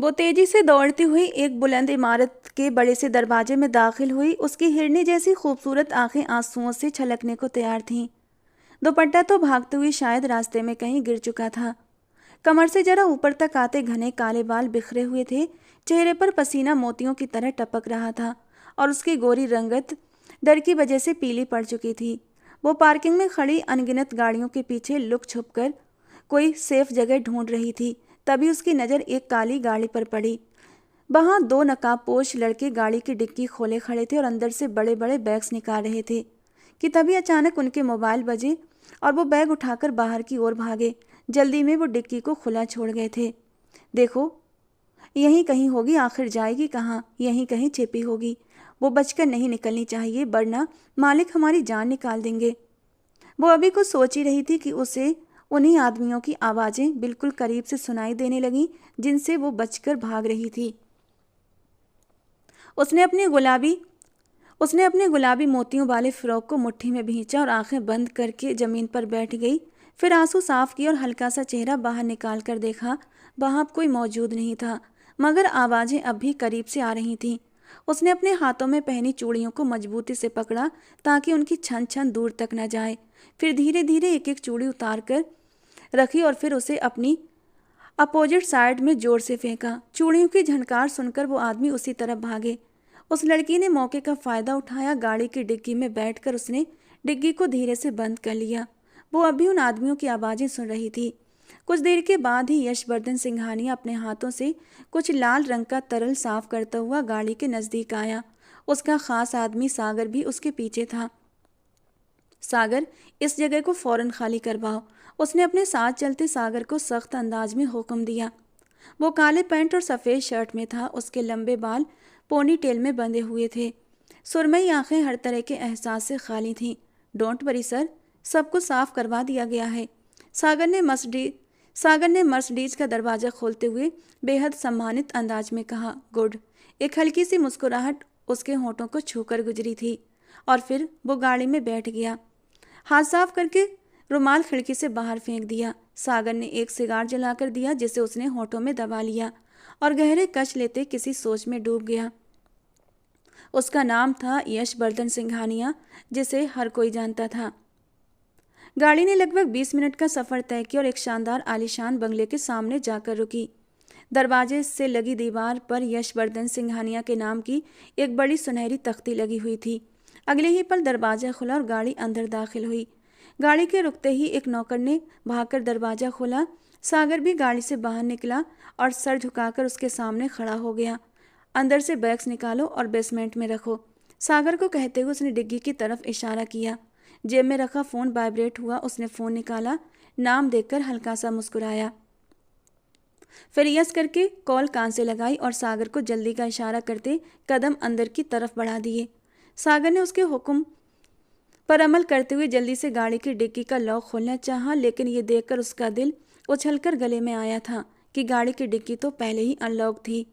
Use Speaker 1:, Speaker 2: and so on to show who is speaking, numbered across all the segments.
Speaker 1: वो तेजी से दौड़ती हुई एक बुलंद इमारत के बड़े से दरवाजे में दाखिल हुई। उसकी हिरनी जैसी खूबसूरत आंखें आंसुओं से छलकने को तैयार थीं। दुपट्टा तो भागते हुए शायद रास्ते में कहीं गिर चुका था। कमर से जरा ऊपर तक आते घने काले बाल बिखरे हुए थे। चेहरे पर पसीना मोतियों की तरह टपक रहा था और उसकी गोरी रंगत डर की वजह से पीली पड़ चुकी थी। वो पार्किंग में खड़ी अनगिनत गाड़ियों के पीछे लुक छुपकर कोई सेफ जगह ढूंढ रही थी। तभी उसकी नज़र एक काली गाड़ी पर पड़ी। वहां दो नकाबपोश लड़के गाड़ी की डिक्की खोले खड़े थे और अंदर से बड़े बड़े बैग्स निकाल रहे थे कि तभी अचानक उनके मोबाइल बजे और वो बैग उठाकर बाहर की ओर भागे। जल्दी में वो डिक्की को खुला छोड़ गए थे। देखो, यहीं कहीं होगी, आखिर जाएगी कहाँ? यहीं कहीं छिपी होगी। वो बचकर नहीं निकलनी चाहिए, वरना मालिक हमारी जान निकाल देंगे। वो अभी कुछ सोच ही रही थी कि उसे उन्हीं आदमियों की आवाज़ें बिल्कुल करीब से सुनाई देने लगीं जिनसे वो बचकर भाग रही थी। उसने अपने गुलाबी मोतियों वाले फ्रॉक को मुट्ठी में भींचा और आंखें बंद करके ज़मीन पर बैठ गई। फिर आंसू साफ किए और हल्का सा चेहरा बाहर निकाल कर देखा। वहाँ कोई मौजूद नहीं था, मगर आवाज़ें अब भी करीब से आ रही थीं। उसने अपने हाथों में पहनी चूड़ियों को मजबूती से पकड़ा ताकि उनकी छन छन दूर तक न जाए। फिर धीरे धीरे एक एक चूड़ी उतार कर रखी और फिर उसे अपनी अपोजिट साइड में जोर से फेंका। चूड़ियों की झनकार सुनकर वो आदमी उसी तरफ भागे। उस लड़की ने मौके का फ़ायदा उठाया। गाड़ी की डिग्गी में बैठकर उसने डिग्गी को धीरे से बंद कर लिया। वो अभी उन आदमियों की आवाज़ें सुन रही थी। कुछ देर के बाद ही यशवर्धन सिंघानिया अपने हाथों से कुछ लाल रंग का तरल साफ करता हुआ गाड़ी के नज़दीक आया। उसका खास आदमी सागर भी उसके पीछे था। सागर, इस जगह को फ़ौरन खाली करवाओ, उसने अपने साथ चलते सागर को सख्त अंदाज में हुक्म दिया। वो काले पैंट और सफ़ेद शर्ट में था। उसके लंबे बाल पोनी टेल में बंधे हुए थे। सुरमई आंखें हर तरह के एहसास से खाली थीं। डोंट वरी सर, सब कुछ साफ करवा दिया गया है। सागर ने मर्सिडीज का दरवाज़ा खोलते हुए बेहद सम्मानित अंदाज में कहा। गुड। एक हल्की सी मुस्कुराहट उसके होंठों को छूकर गुजरी थी और फिर वो गाड़ी में बैठ गया। हाथ साफ करके रुमाल खिड़की से बाहर फेंक दिया। सागर ने एक सिगार जलाकर दिया जिसे उसने होठों में दबा लिया और गहरे कश लेते किसी सोच में डूब गया। उसका नाम था यशवर्धन सिंघानिया, जिसे हर कोई जानता था। गाड़ी ने लगभग 20 मिनट का सफ़र तय किया और एक शानदार आलीशान बंगले के सामने जाकर रुकी। दरवाजे से लगी दीवार पर यशवर्धन सिंघानिया के नाम की एक बड़ी सुनहरी तख्ती लगी हुई थी। अगले ही पल दरवाज़ा खुला और गाड़ी अंदर दाखिल हुई। गाड़ी के रुकते ही एक नौकर ने भागकर दरवाज़ा खोला। सागर भी गाड़ी से बाहर निकला और सर झुकाकर उसके सामने खड़ा हो गया। अंदर से बैग्स निकालो और बेसमेंट में रखो, सागर को कहते हुए उसने डिग्गी की तरफ इशारा किया। जेब में रखा फ़ोन वाइब्रेट हुआ। उसने फ़ोन निकाला, नाम देखकर हल्का सा मुस्कुराया, फिर यस करके कॉल कान से लगाई और सागर को जल्दी का इशारा करते कदम अंदर की तरफ बढ़ा दिए। सागर ने उसके हुक्म पर अमल करते हुए जल्दी से गाड़ी की डिक्की का लॉक खोलना चाहा, लेकिन ये देखकर उसका दिल उछलकर गले में आया था कि गाड़ी की डिक्की तो पहले ही अनलॉक थी।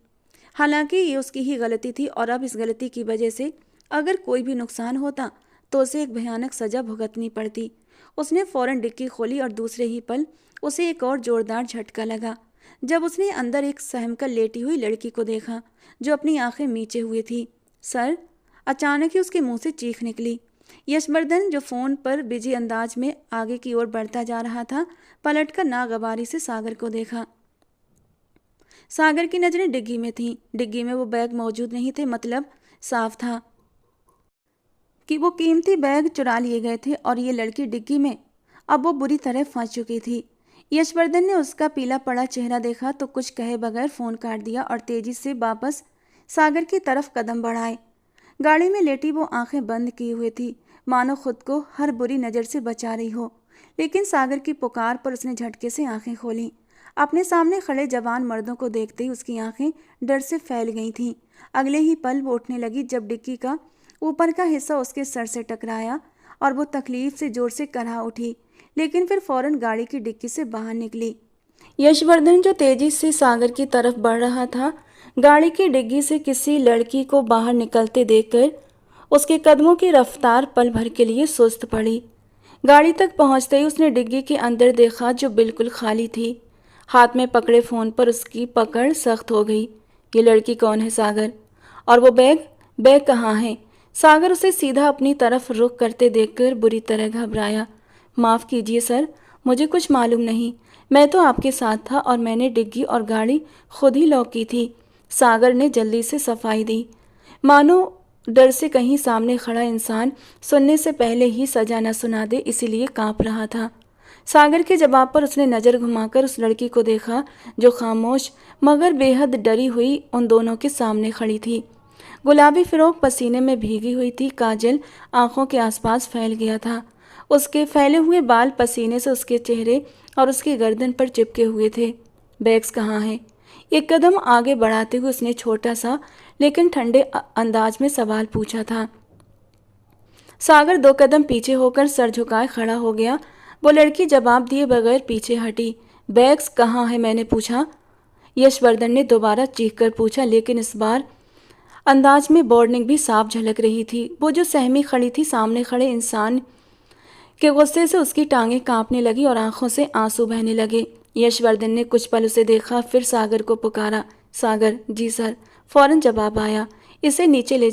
Speaker 1: हालांकि ये उसकी ही गलती थी और अब इस गलती की वजह से अगर कोई भी नुकसान होता तो उसे एक भयानक सज़ा भुगतनी पड़ती। उसने फ़ौरन डिक्की खोली और दूसरे ही पल उसे एक और ज़ोरदार झटका लगा जब उसने अंदर एक सहमकर लेटी हुई लड़की को देखा जो अपनी आंखें मीचे हुए थी। सर, अचानक ही उसके मुंह से चीख निकली। यशवर्धन, जो फ़ोन पर बिजी अंदाज में आगे की ओर बढ़ता जा रहा था, पलटकर नागवारी से सागर को देखा। सागर की नज़रें डिग्गी में थीं। डिग्गी में वो बैग मौजूद नहीं थे। मतलब साफ था कि वो कीमती बैग चुरा लिए गए थे और ये लड़की डिग्गी में अब वो बुरी तरह फंस चुकी थी। यशवर्धन ने उसका पीला पड़ा चेहरा देखा तो कुछ कहे बगैर फ़ोन काट दिया और तेजी से वापस सागर की तरफ कदम बढ़ाए। गाड़ी में लेटी वो आंखें बंद किए हुए थी, मानो खुद को हर बुरी नज़र से बचा रही हो। लेकिन सागर की पुकार पर उसने झटके से आंखें खोलीं। अपने सामने खड़े जवान मर्दों को देखते ही उसकी आंखें डर से फैल गई थीं। अगले ही पल वो उठने लगी जब डिक्की का ऊपर का हिस्सा उसके सर से टकराया और वो तकलीफ से जोर से कराह उठी, लेकिन फिर फौरन गाड़ी की डिक्की से बाहर निकली। यशवर्धन, जो तेजी से सागर की तरफ बढ़ रहा था, गाड़ी की डिग्गी से किसी लड़की को बाहर निकलते देखकर उसके कदमों की रफ्तार पल भर के लिए सुस्त पड़ी। गाड़ी तक पहुंचते ही उसने डिग्गी के अंदर देखा जो बिल्कुल खाली थी। हाथ में पकड़े फ़ोन पर उसकी पकड़ सख्त हो गई। ये लड़की कौन है सागर? और वो बैग बैग कहाँ है? सागर उसे सीधा अपनी तरफ रुख करते देखकर बुरी तरह घबराया। माफ़ कीजिए सर, मुझे कुछ मालूम नहीं। मैं तो आपके साथ था और मैंने डिग्गी और गाड़ी खुद ही लॉक की थी। सागर ने जल्दी से सफाई दी, मानो डर से कहीं सामने खड़ा इंसान सुनने से पहले ही सजा न सुना दे, इसीलिए कांप रहा था। सागर के जवाब पर उसने नज़र घुमाकर उस लड़की को देखा जो खामोश मगर बेहद डरी हुई उन दोनों के सामने खड़ी थी। गुलाबी फिरोक पसीने में भीगी हुई थी, काजल आंखों के आसपास फैल गया था। उसके फैले हुए बाल पसीने से उसके चेहरे और उसकी गर्दन पर चिपके हुए थे। बैग्स कहाँ हैं? एक कदम आगे बढ़ाते हुए उसने छोटा सा लेकिन ठंडे अंदाज में सवाल पूछा था। सागर 2 कदम पीछे होकर सर झुकाए खड़ा हो गया। वो लड़की जवाब दिए बगैर पीछे हटी। बैग्स कहाँ है मैंने पूछा? यशवर्धन ने दोबारा चीख कर पूछा, लेकिन इस बार अंदाज में वार्निंग भी साफ झलक रही थी। वो जो सहमी खड़ी थी सामने खड़े इंसान के गुस्से से उसकी टांगें कांपने लगी और आंखों से आंसू बहने लगे। यशवर्धन ने कुछ पल उसे देखा, फिर सागर को पुकारा। सागर, जी सर, फौरन जवाब आया। इसे नीचे ले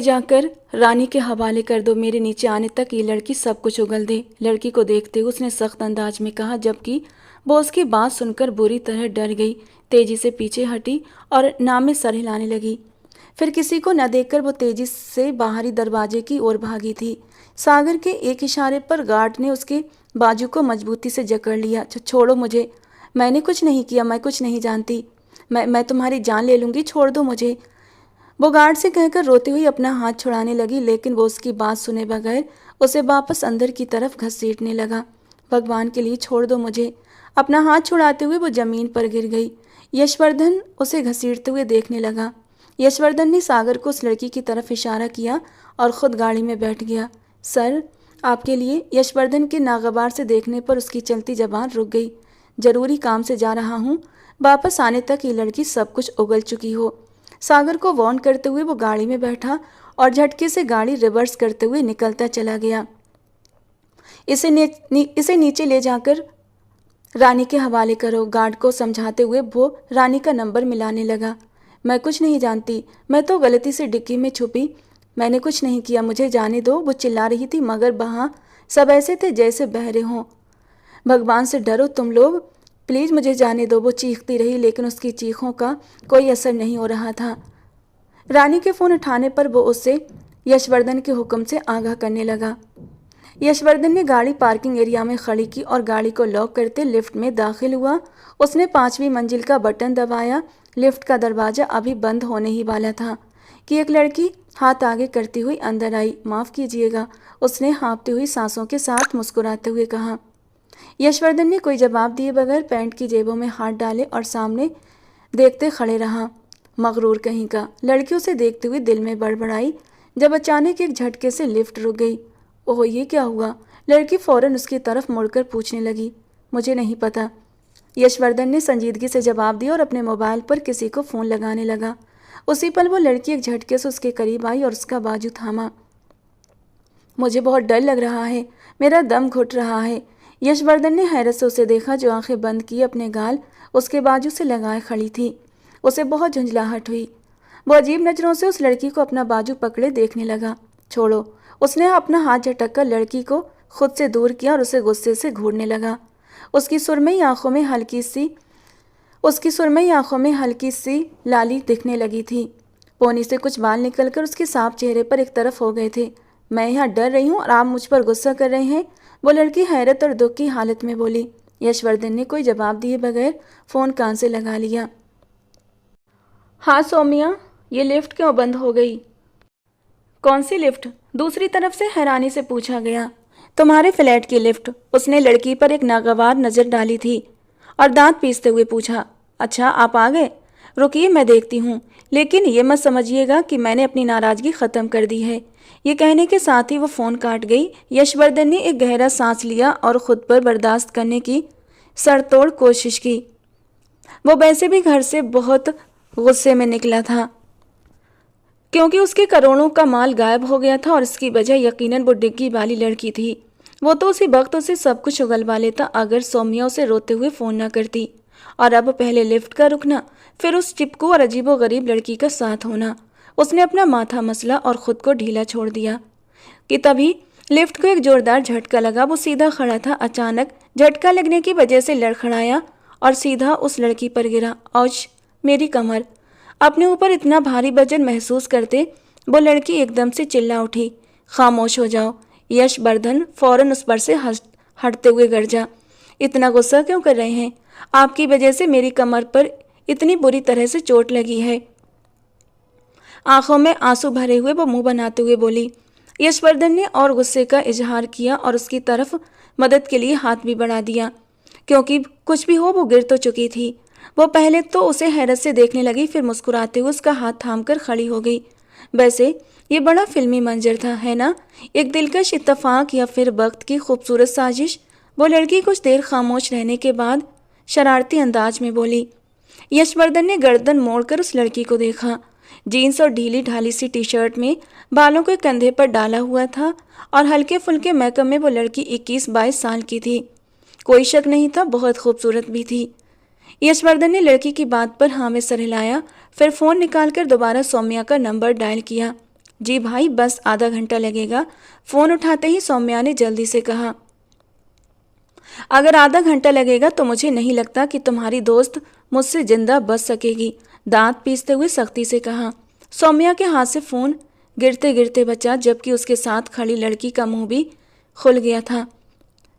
Speaker 1: जाकर रानी के हवाले कर दो। मेरे नीचे आने तक ये लड़की सब कुछ उगल दे। लड़की को देखते हुए उसने सख्त अंदाज में कहा, जबकि वो उसकी बात सुनकर बुरी तरह डर गई। तेजी से पीछे हटी और नाम में सर हिलाने लगी। फिर किसी को न देखकर वो तेजी से बाहरी दरवाजे की ओर भागी थी। सागर के एक इशारे पर गार्ड ने उसके बाजू को मजबूती से जकड़ लिया। छोड़ो मुझे, मैंने कुछ नहीं किया, मैं कुछ नहीं जानती। मैं तुम्हारी जान ले लूँगी, छोड़ दो मुझे। वो गार्ड से कहकर रोती हुई अपना हाथ छुड़ाने लगी, लेकिन वो उसकी बात सुने बगैर उसे वापस अंदर की तरफ घसीटने लगा। भगवान के लिए छोड़ दो मुझे। अपना हाथ छुड़ाते हुए वो जमीन पर गिर गई। यशवर्धन उसे घसीटते हुए देखने लगा। यशवर्धन ने सागर को उस लड़की की तरफ इशारा किया और खुद गाड़ी में बैठ गया। सर, आपके लिए। यशवर्धन के नागवार से देखने पर उसकी चलती जबान रुक गई। जरूरी काम से जा रहा हूँ, वापस आने तक ये लड़की सब कुछ उगल चुकी हो। सागर को वार्न करते हुए वो गाड़ी में बैठा और झटके से गाड़ी रिवर्स करते हुए निकलता चला गया। इसे नीचे ले जाकर रानी के हवाले करो, गार्ड को समझाते हुए वो रानी का नंबर मिलाने लगा। मैं कुछ नहीं जानती, मैं तो गलती से डिक्की में छुपी। मैंने कुछ नहीं किया, मुझे जाने दो। वो चिल्ला रही थी, मगर वहाँ सब ऐसे थे जैसे बहरे हों। भगवान से डरो तुम लोग, प्लीज़ मुझे जाने दो। वो चीखती रही, लेकिन उसकी चीखों का कोई असर नहीं हो रहा था। रानी के फ़ोन उठाने पर वो उससे यशवर्धन के हुक्म से आगाह करने लगा। यशवर्धन ने गाड़ी पार्किंग एरिया में खड़ी की और गाड़ी को लॉक करते लिफ्ट में दाखिल हुआ। उसने 5वीं मंजिल का बटन दबाया। लिफ्ट का दरवाज़ा अभी बंद होने ही वाला था कि एक लड़की हाथ आगे करती हुई अंदर आई। माफ़ कीजिएगा, उसने हाँफती हुई सांसों के साथ मुस्कुराते हुए कहा। यशवर्धन ने कोई जवाब दिए बगैर पैंट की जेबों में हाथ डाले और सामने देखते खड़े रहा। मगरूर कहीं का। लड़की उसे देखते हुए दिल में बड़बड़ाई, जब अचानक एक झटके से लिफ्ट रुक गई। ओह, ये क्या हुआ? लड़की फौरन उसकी तरफ मुड़कर पूछने लगी। मुझे नहीं पता, यशवर्धन ने संजीदगी से जवाब दिया और अपने मोबाइल पर किसी को फ़ोन लगाने लगा। उसी पल वो लड़की एक झटके से उसके करीब आई और उसका बाजू थामा। मुझे बहुत डर लग रहा है, मेरा दम घुट रहा है। यशवर्धन ने हैरत से उसे देखा, जो आंखें बंद किए अपने गाल उसके बाजू से लगाए खड़ी थी। उसे बहुत झंझलाहट हुई। वो अजीब नज़रों से उस लड़की को अपना बाजू पकड़े देखने लगा। छोड़ो, उसने अपना हाथ झटक कर लड़की को खुद से दूर किया और उसे गुस्से से घूरने लगा। उसकी सुरमई आंखों में हल्की सी लाली दिखने लगी थी। पोनी से कुछ बाल निकलकर उसके साफ चेहरे पर एक तरफ हो गए थे। मैं यहाँ डर रही हूँ और आप मुझ पर गुस्सा कर रहे हैं, वो लड़की हैरत और दुख की हालत में बोली। यशवर्धन ने कोई जवाब दिए बगैर फ़ोन कान से लगा लिया। हाँ सौम्या, ये लिफ्ट क्यों बंद हो गई? कौन सी लिफ्ट? दूसरी तरफ से हैरानी से पूछा गया। तुम्हारे फ्लैट की लिफ्ट। उसने लड़की पर एक नागवार नज़र डाली थी और दांत पीसते हुए पूछा। अच्छा, आप आ गए? रुकिए, मैं देखती हूँ, लेकिन ये मत समझिएगा कि मैंने अपनी नाराज़गी ख़त्म कर दी है। ये कहने के साथ ही वो फ़ोन काट गई। यशवर्धन ने एक गहरा सांस लिया और ख़ुद पर बर्दाश्त करने की सरतोड़ कोशिश की। वो वैसे भी घर से बहुत गुस्से में निकला था, क्योंकि उसके करोड़ों का माल गायब हो गया था और इसकी वजह यकीनन वो डिग्गी वाली लड़की थी। वो तो उसी वक्त उसे सब कुछ उगलवा लेता अगर सौम्या उसे रोते हुए फ़ोन न करती। और अब पहले लिफ्ट का रुकना, फिर उस चिपकू और अजीबोगरीब लड़की का साथ होना। उसने अपना माथा मसला और खुद को ढीला छोड़ दिया कि तभी लिफ्ट को एक जोरदार झटका लगा। वो सीधा खड़ा था, अचानक झटका लगने की वजह से लड़खड़ाया और सीधा उस लड़की पर गिरा। औच! मेरी कमर! अपने ऊपर इतना भारी वजन महसूस करते वो लड़की एकदम से चिल्ला उठी। खामोश हो जाओ! यशवर्धन फौरन उस पर से हटते हुए गरजा। इतना गुस्सा क्यों कर रहे हैं? आपकी वजह से मेरी कमर पर इतनी बुरी तरह से चोट लगी है। आंखों में आंसू भरे हुए वो मुंह बनाते हुए बोली। यशवर्धन ने और गुस्से का इजहार किया और उसकी तरफ मदद के लिए हाथ भी बढ़ा दिया, क्योंकि कुछ भी हो वो गिर तो चुकी थी। वो पहले तो उसे हैरत से देखने लगी, फिर मुस्कुराते हुए उसका हाथ थामकर खड़ी हो गई। वैसे ये बड़ा फिल्मी मंजर था, है ना? एक दिलकश इत्तेफाक या फिर वक्त की खूबसूरत साजिश? वो लड़की कुछ देर खामोश रहने के बाद शरारती अंदाज में बोली। यशवर्धन ने गर्दन मोड़कर उस लड़की को देखा। जीन्स और ढीली ढाली सी टी शर्ट में बालों को कंधे पर डाला हुआ था और हल्के फुल्के मेकअप में वो लड़की 21-22 साल की थी। कोई शक नहीं था, बहुत खूबसूरत भी थी। यशवर्धन ने लड़की की बात पर हाँ में सर हिलाया, फिर फ़ोन निकालकर दोबारा सौम्या का नंबर डायल किया। जी भाई, बस आधा घंटा लगेगा। फ़ोन उठाते ही सौम्या ने जल्दी से कहा। अगर आधा घंटा लगेगा तो मुझे नहीं लगता कि तुम्हारी दोस्त मुझसे जिंदा बच सकेगी, दांत पीसते हुए सख्ती से कहा। सौम्या के हाथ से फ़ोन गिरते गिरते बचा, जबकि उसके साथ खड़ी लड़की का मुंह भी खुल गया था।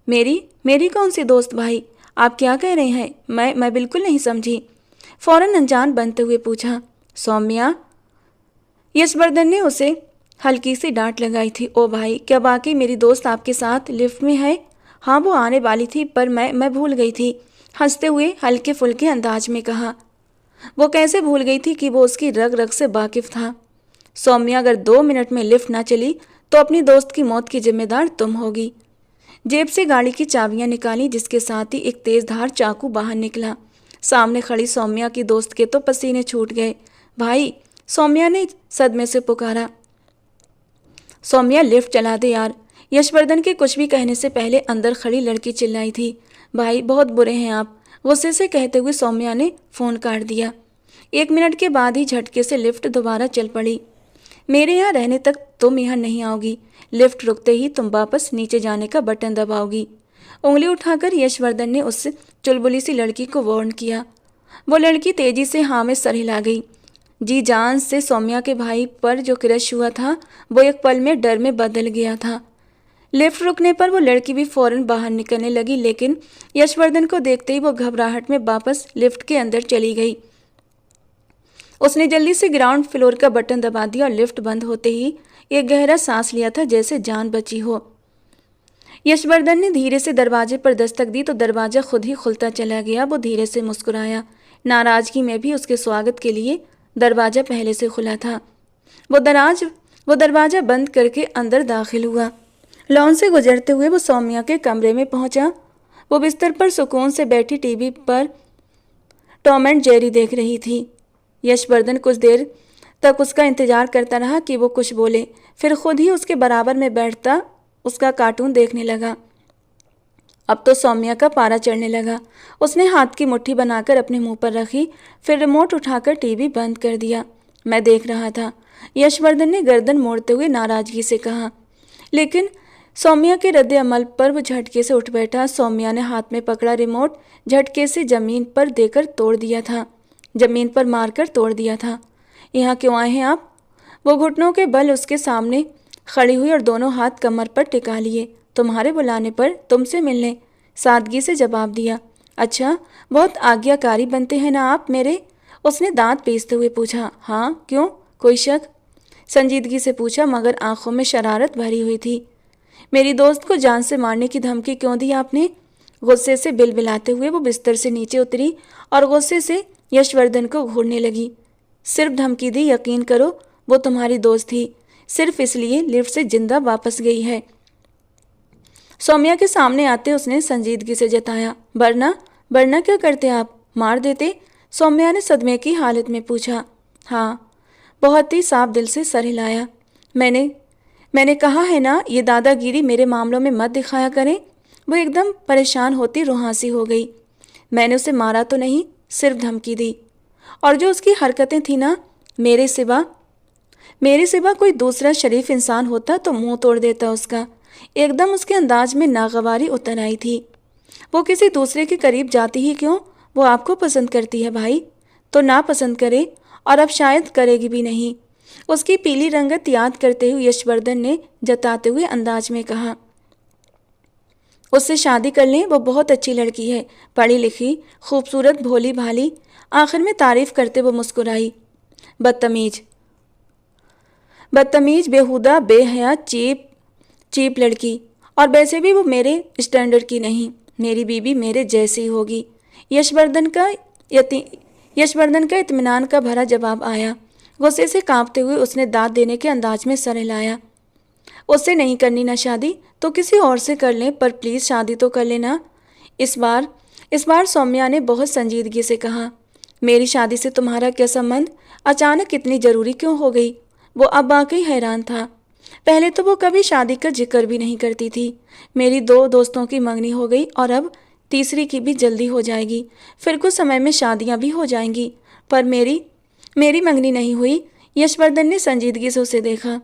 Speaker 1: मेरी मेरी कौन सी दोस्त भाई? आप क्या कह रहे हैं? मैं बिल्कुल नहीं समझी। फौरन अनजान बनते हुए पूछा। सौम्या? यशवर्धन ने उसे हल्की सी डांट लगाई थी। ओ भाई, क्या वाकई मेरी दोस्त आपके साथ लिफ्ट में है? हाँ, वो आने वाली थी पर मैं भूल गई थी, हंसते हुए हल्के फुल्के अंदाज में कहा। वो कैसे भूल गई थी कि वो उसकी रग रग से वाकिफ था। सौम्या, अगर 2 मिनट में लिफ्ट ना चली तो अपनी दोस्त की मौत की जिम्मेदार तुम होगी। जेब से गाड़ी की चाबियां निकाली, जिसके साथ ही एक तेज धार चाकू बाहर निकला। सामने खड़ी सौम्या की दोस्त के तो पसीने छूट गए। भाई, सौम्या ने सदमे से पुकारा। सौम्या, लिफ्ट चला दे यार! यशवर्धन के कुछ भी कहने से पहले अंदर खड़ी लड़की चिल्लाई थी। भाई, बहुत बुरे हैं आप! गुस्से से कहते हुए सौम्या ने फ़ोन काट दिया। 1 मिनट के बाद ही झटके से लिफ्ट दोबारा चल पड़ी। मेरे यहाँ रहने तक तुम यहाँ नहीं आओगी। लिफ्ट रुकते ही तुम वापस नीचे जाने का बटन दबाओगी। उंगली उठाकर यशवर्धन ने उस चुलबुली सी लड़की को वार्न किया। वो लड़की तेजी से हाँ में सर हिला गई। जी जान से सौम्या के भाई पर जो क्रश हुआ था वो एक पल में डर में बदल गया था। लिफ्ट रुकने पर वो लड़की भी फौरन बाहर निकलने लगी, लेकिन यशवर्धन को देखते ही वो घबराहट में वापस लिफ्ट के अंदर चली गई। उसने जल्दी से ग्राउंड फ्लोर का बटन दबा दिया और लिफ्ट बंद होते ही एक गहरा सांस लिया था, जैसे जान बची हो। यशवर्धन ने धीरे से दरवाजे पर दस्तक दी तो दरवाजा खुद ही खुलता चला गया। वो धीरे से मुस्कुराया। नाराजगी में भी उसके स्वागत के लिए दरवाजा पहले से खुला था। वो दरवाजा बंद करके अंदर दाखिल हुआ। लॉन से गुजरते हुए वो सौम्या के कमरे में पहुंचा। वो बिस्तर पर सुकून से बैठी टीवी पर टॉम एंड जेरी देख रही थी। यशवर्धन कुछ देर तक उसका इंतजार करता रहा कि वो कुछ बोले, फिर खुद ही उसके बराबर में बैठता उसका कार्टून देखने लगा। अब तो सौम्या का पारा चढ़ने लगा। उसने हाथ की मुट्ठी बनाकर अपने मुंह पर रखी, फिर रिमोट उठाकर टीवी बंद कर दिया। मैं देख रहा था, यशवर्धन ने गर्दन मोड़ते हुए नाराजगी से कहा। लेकिन सौम्या के रद्द अमल पर वो झटके से उठ बैठा। सौम्या ने हाथ में पकड़ा रिमोट झटके से जमीन पर देकर तोड़ दिया था, जमीन पर मारकर तोड़ दिया था। यहाँ क्यों आए हैं आप? वो घुटनों के बल उसके सामने खड़ी हुई और दोनों हाथ कमर पर टिका लिए। तुम्हारे बुलाने पर, तुमसे मिलने, सादगी से जवाब दिया। अच्छा, बहुत आज्ञाकारी बनते हैं ना आप मेरे? उसने दांत पीसते हुए पूछा। हाँ, क्यों? कोई शक? संजीदगी से पूछा, मगर आंखों में शरारत भरी हुई थी। मेरी दोस्त को जान से मारने की धमकी क्यों दी आपने? गुस्से से बिलबिलाते हुए वो बिस्तर से नीचे उतरी और गुस्से से यशवर्धन को घूरने लगी। सिर्फ धमकी दी? यकीन करो वो तुम्हारी दोस्त थी, सिर्फ इसलिए लिफ्ट से जिंदा वापस गई है। सौम्या के सामने आते उसने संजीदगी से जताया। वरना क्या करते आप? मार देते? सौम्या ने सदमे की हालत में पूछा। हाँ, बहुत ही साफ दिल से सर हिलाया। मैंने कहा है ना, ये दादागिरी मेरे मामलों में मत दिखाया करें। वो एकदम परेशान होती रुहासी हो गई। मैंने उसे मारा तो नहीं, सिर्फ धमकी दी। और जो उसकी हरकतें थी ना, मेरे सिवा कोई दूसरा शरीफ इंसान होता तो मुंह तोड़ देता उसका। एकदम उसके अंदाज में नागवारी उतर आई थी। वो किसी दूसरे के करीब जाती ही क्यों? वो आपको पसंद करती है भाई, तो ना पसंद करे, और अब शायद करेगी भी नहीं। उसकी पीली रंगत याद करते हुए यशवर्धन ने जताते हुए अंदाज में कहा, उससे शादी कर लें, वो बहुत अच्छी लड़की है, पढ़ी लिखी, खूबसूरत, भोली भाली। आखिर में तारीफ करते वो मुस्कुराई। बदतमीज बदतमीज, बेहुदा, बेहया, चीप चीप लड़की। और वैसे भी वो मेरे स्टैंडर्ड की नहीं। मेरी बीबी मेरे जैसी होगी। यशवर्धन का इत्मीनान का भरा जवाब आया। गुस्से से कांपते हुए उसने दांत देने के अंदाज में सर हिलाया। उससे नहीं करनी ना शादी, तो किसी और से कर लें, पर प्लीज़ शादी तो कर लेना। इस बार सौम्या ने बहुत संजीदगी से कहा, मेरी शादी से तुम्हारा क्या संबंध? अचानक इतनी ज़रूरी क्यों हो गई? वो अब वाकई हैरान था। पहले तो वो कभी शादी का जिक्र भी नहीं करती थी। मेरी 2 दोस्तों की मंगनी हो गई और अब तीसरी की भी जल्दी हो जाएगी। फिर कुछ समय में शादियां भी हो जाएंगी, पर मेरी मंगनी नहीं हुई। यशवर्धन ने संजीदगी से उसे देखा।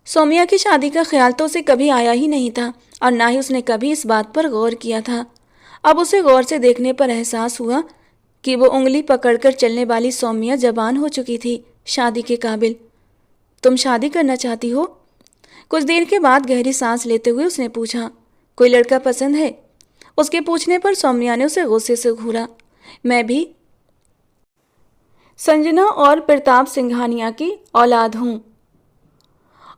Speaker 1: सौम्या की शादी का ख्याल तो उसे कभी आया ही नहीं था, और ना ही उसने कभी इस बात पर गौर किया था। अब उसे गौर से देखने पर एहसास हुआ कि वो उंगली पकड़कर चलने वाली सौम्या जवान हो चुकी थी, शादी के काबिल। तुम शादी करना चाहती हो? कुछ देर के बाद गहरी सांस लेते हुए उसने पूछा, कोई लड़का पसंद है? उसके पूछने पर सौम्या ने उसे गुस्से से घूरा। मैं भी संजना और प्रताप सिंघानिया की औलाद हूँ,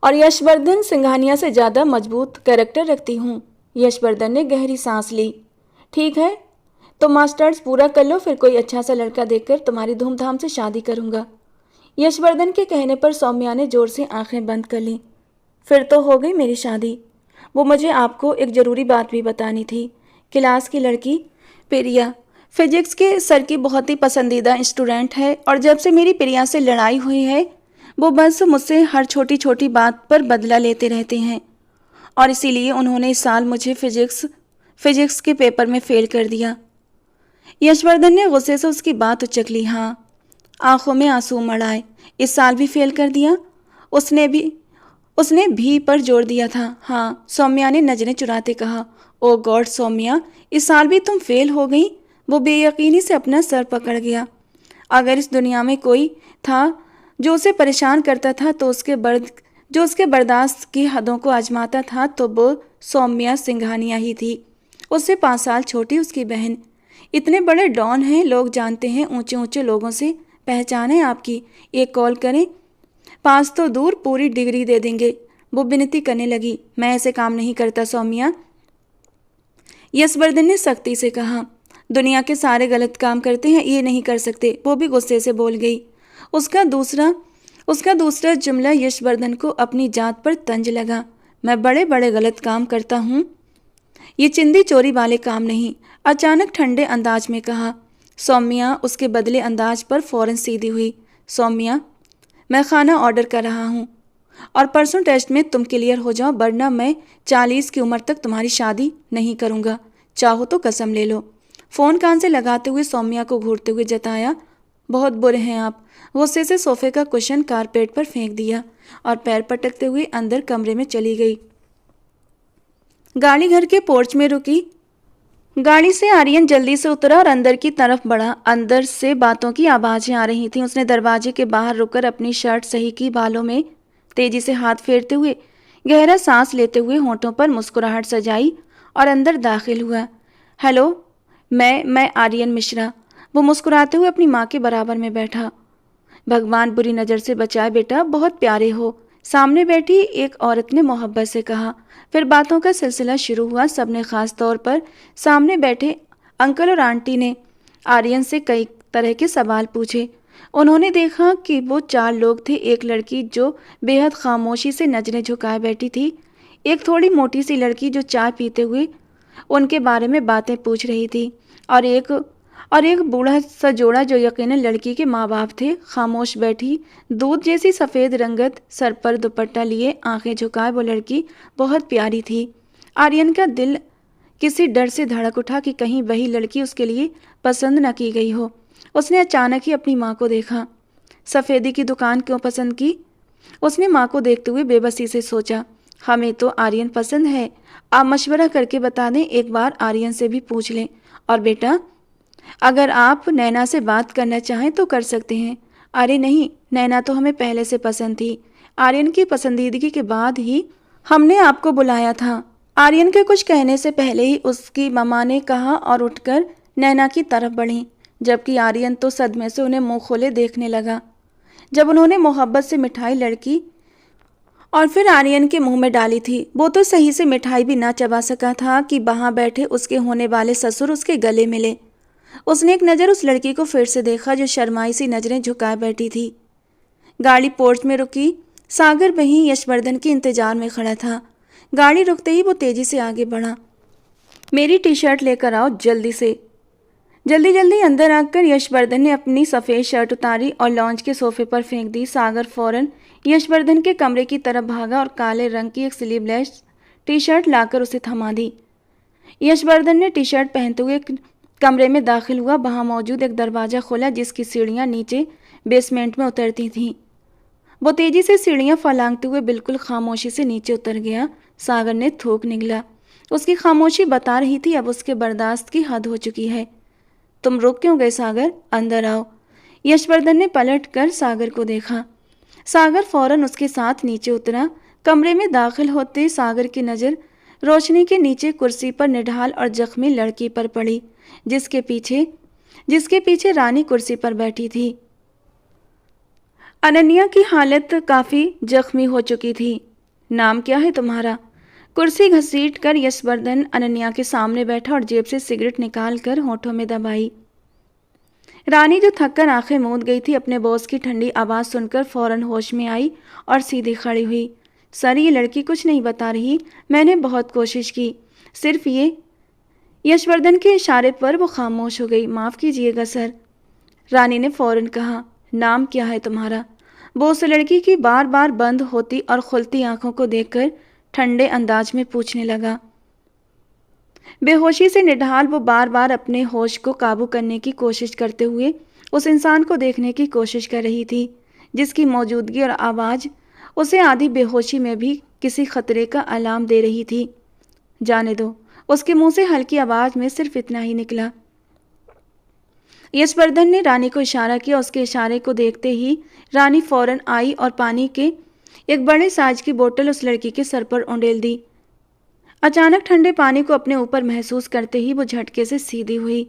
Speaker 1: और यशवर्धन सिंघानिया से ज़्यादा मजबूत कैरेक्टर रखती हूँ। यशवर्धन ने गहरी सांस ली। ठीक है, तो मास्टर्स पूरा कर लो, फिर कोई अच्छा सा लड़का देखकर तुम्हारी धूमधाम से शादी करूँगा। यशवर्धन के कहने पर सौम्या ने जोर से आंखें बंद कर लीं। फिर तो हो गई मेरी शादी। वो मुझे आपको एक ज़रूरी बात भी बतानी थी। क्लास की लड़की प्रिया फिजिक्स के सर की बहुत ही पसंदीदा स्टूडेंट है, और जब से मेरी प्रिया से लड़ाई हुई है, वो बस मुझसे हर छोटी छोटी बात पर बदला लेते रहते हैं, और इसीलिए उन्होंने इस साल मुझे फिजिक्स के पेपर में फेल कर दिया। यशवर्धन ने गुस्से से उसकी बात उचक ली। हाँ, आंखों में आंसू उमड़ आए। इस साल भी फेल कर दिया? उसने भी पर जोर दिया था। हाँ, सौम्या ने नजरें चुराते कहा। ओ गॉड सौम्या, इस साल भी तुम फेल हो गई? वो बेयकीनी से अपना सर पकड़ गया। अगर इस दुनिया में कोई था जो उसे परेशान करता था, तो जो उसके बर्दाश्त की हदों को आजमाता था, तो वो सौम्या सिंघानिया ही थी। उससे 5 साल छोटी उसकी बहन। इतने बड़े डॉन हैं, लोग जानते हैं, ऊंचे ऊंचे लोगों से पहचान है आपकी। एक कॉल करें, 5 तो दूर पूरी डिग्री दे देंगे। वो विनती करने लगी। मैं ऐसे काम नहीं करता सौम्या, यशवर्धन ने सख्ती से कहा। दुनिया के सारे गलत काम करते हैं, ये नहीं कर सकते। वो भी गुस्से से बोल गई। उसका दूसरा जुमला यशवर्धन को अपनी जात पर तंज लगा। मैं बड़े बड़े गलत काम करता हूँ, ये चिंदी चोरी वाले काम नहीं। अचानक ठंडे अंदाज में कहा। सौम्या उसके बदले अंदाज पर फौरन सीधी हुई। सौम्या, मैं खाना ऑर्डर कर रहा हूँ, और परसों टेस्ट में तुम क्लियर हो जाओ, वरना मैं 40 की उम्र तक तुम्हारी शादी नहीं करूँगा। चाहो तो कसम ले लो। फ़ोन कान से लगाते हुए सौम्या को घूरते हुए जताया। बहुत बुरे हैं आप। गुस्से से सोफे का कुशन कारपेट पर फेंक दिया और पैर पटकते हुए अंदर कमरे में चली गई। गाड़ी घर के पोर्च में रुकी। गाड़ी से आर्यन जल्दी से उतरा और अंदर की तरफ बढ़ा। अंदर से बातों की आवाज़ें आ रही थीं। उसने दरवाजे के बाहर रुककर अपनी शर्ट सही की बालों में तेजी से हाथ फेरते हुए गहरा सांस लेते हुए होंठों पर मुस्कुराहट सजाई और अंदर दाखिल हुआ। हेलो, मैं आर्यन मिश्रा। वो मुस्कुराते हुए अपनी माँ के बराबर में बैठा। भगवान बुरी नज़र से बचाए बेटा, बहुत प्यारे हो, सामने बैठी एक औरत ने मोहब्बत से कहा। फिर बातों का सिलसिला शुरू हुआ। सबने ख़ास तौर पर सामने बैठे अंकल और आंटी ने आर्यन से कई तरह के सवाल पूछे। उन्होंने देखा कि वो 4 लोग थे। एक लड़की जो बेहद खामोशी से नजरें झुकाए बैठी थी, एक थोड़ी मोटी सी लड़की जो चाय पीते हुए उनके बारे में बातें पूछ रही थी, और और एक बूढ़ा सा जोड़ा जो यकीनन लड़की के माँ बाप थे खामोश बैठी। दूध जैसी सफ़ेद रंगत, सर पर दुपट्टा लिए, आंखें झुकाए वो लड़की बहुत प्यारी थी। आर्यन का दिल किसी डर से धड़क उठा कि कहीं वही लड़की उसके लिए पसंद न की गई हो। उसने अचानक ही अपनी माँ को देखा। सफ़ेदी की दुकान क्यों पसंद की? उसने माँ को देखते हुए बेबसी से सोचा। हमें तो आर्यन पसंद है, आप मशवरा करके बता दें, एक बार आर्यन से भी पूछ लें। और बेटा, अगर आप नैना से बात करना चाहें तो कर सकते हैं। अरे नहीं, नैना तो हमें पहले से पसंद थी। आर्यन की पसंदीदगी के बाद ही हमने आपको बुलाया था। आर्यन के कुछ कहने से पहले ही उसकी मम्मा ने कहा और उठकर नैना की तरफ बढ़ी, जबकि आर्यन तो सदमे से उन्हें मुंह खोले देखने लगा। जब उन्होंने मोहब्बत से मिठाई लड़की और फिर आर्यन के मुंह में डाली थी, वो तो सही से मिठाई भी ना चबा सका था कि वहां बैठे उसके होने वाले ससुर उसके गले मिले। उसने एक नज़र उस लड़की को फिर से देखा जो शर्माई सी नजरें झुकाए बैठी थी। गाड़ी पोर्च में रुकी। सागर वहीं यशवर्धन के इंतजार में खड़ा था। गाड़ी रुकते ही वो तेजी से आगे बढ़ा। मेरी टी शर्ट लेकर आओ जल्दी से। जल्दी जल्दी अंदर आकर यशवर्धन ने अपनी सफ़ेद शर्ट उतारी और लॉन्च के सोफे पर फेंक दी। सागर फौरन यशवर्धन के कमरे की तरफ भागा और काले रंग की एक स्लीवलेस टी शर्ट लाकर उसे थमा दी। यशवर्धन ने टी शर्ट पहनते हुए कमरे में दाखिल हुआ। वहां मौजूद एक दरवाज़ा खोला जिसकी सीढ़ियां नीचे बेसमेंट में उतरती थीं। वो तेजी से सीढ़ियां फलांगते हुए बिल्कुल खामोशी से नीचे उतर गया। सागर ने थूक निगला। उसकी खामोशी बता रही थी अब उसके बर्दाश्त की हद हो चुकी है। तुम रुक क्यों गए सागर, अंदर आओ। यशवर्धन ने पलट कर सागर को देखा। सागर फौरन उसके साथ नीचे उतरा। कमरे में दाखिल होते सागर की नज़र रोशनी के नीचे कुर्सी पर निढाल और जख्मी लड़की पर पड़ी, जिसके पीछे रानी कुर्सी पर बैठी थी। अनन्या की हालत काफ़ी जख्मी हो चुकी थी। नाम क्या है तुम्हारा? कुर्सी घसीट कर यशवर्धन अनन्या के सामने बैठा और जेब से सिगरेट निकाल कर होठों में दबाई। रानी जो थककर आंखें मूंद गई थी, अपने बॉस की ठंडी आवाज़ सुनकर फौरन होश में आई और सीधी खड़ी हुई। सर, ये लड़की कुछ नहीं बता रही। मैंने बहुत कोशिश की, सिर्फ ये। यशवर्धन के इशारे पर वो खामोश हो गई। माफ़ कीजिएगा सर, रानी ने फौरन कहा। नाम क्या है तुम्हारा? वो उस लड़की की बार बार बंद होती और खुलती आंखों को देखकर ठंडे अंदाज में पूछने लगा। बेहोशी से निढाल वो बार बार अपने होश को काबू करने की कोशिश करते हुए उस इंसान को देखने की कोशिश कर रही थी जिसकी मौजूदगी और आवाज़ उसे आधी बेहोशी में भी किसी खतरे का अलार्म दे रही थी। जाने दो। उसके मुंह से हल्की आवाज़ में सिर्फ इतना ही निकला। यशवर्धन ने रानी को इशारा किया। उसके इशारे को देखते ही रानी फौरन आई और पानी के एक बड़े साइज की बोतल उस लड़की के सर पर उंडेल दी। अचानक ठंडे पानी को अपने ऊपर महसूस करते ही वो झटके से सीधी हुई।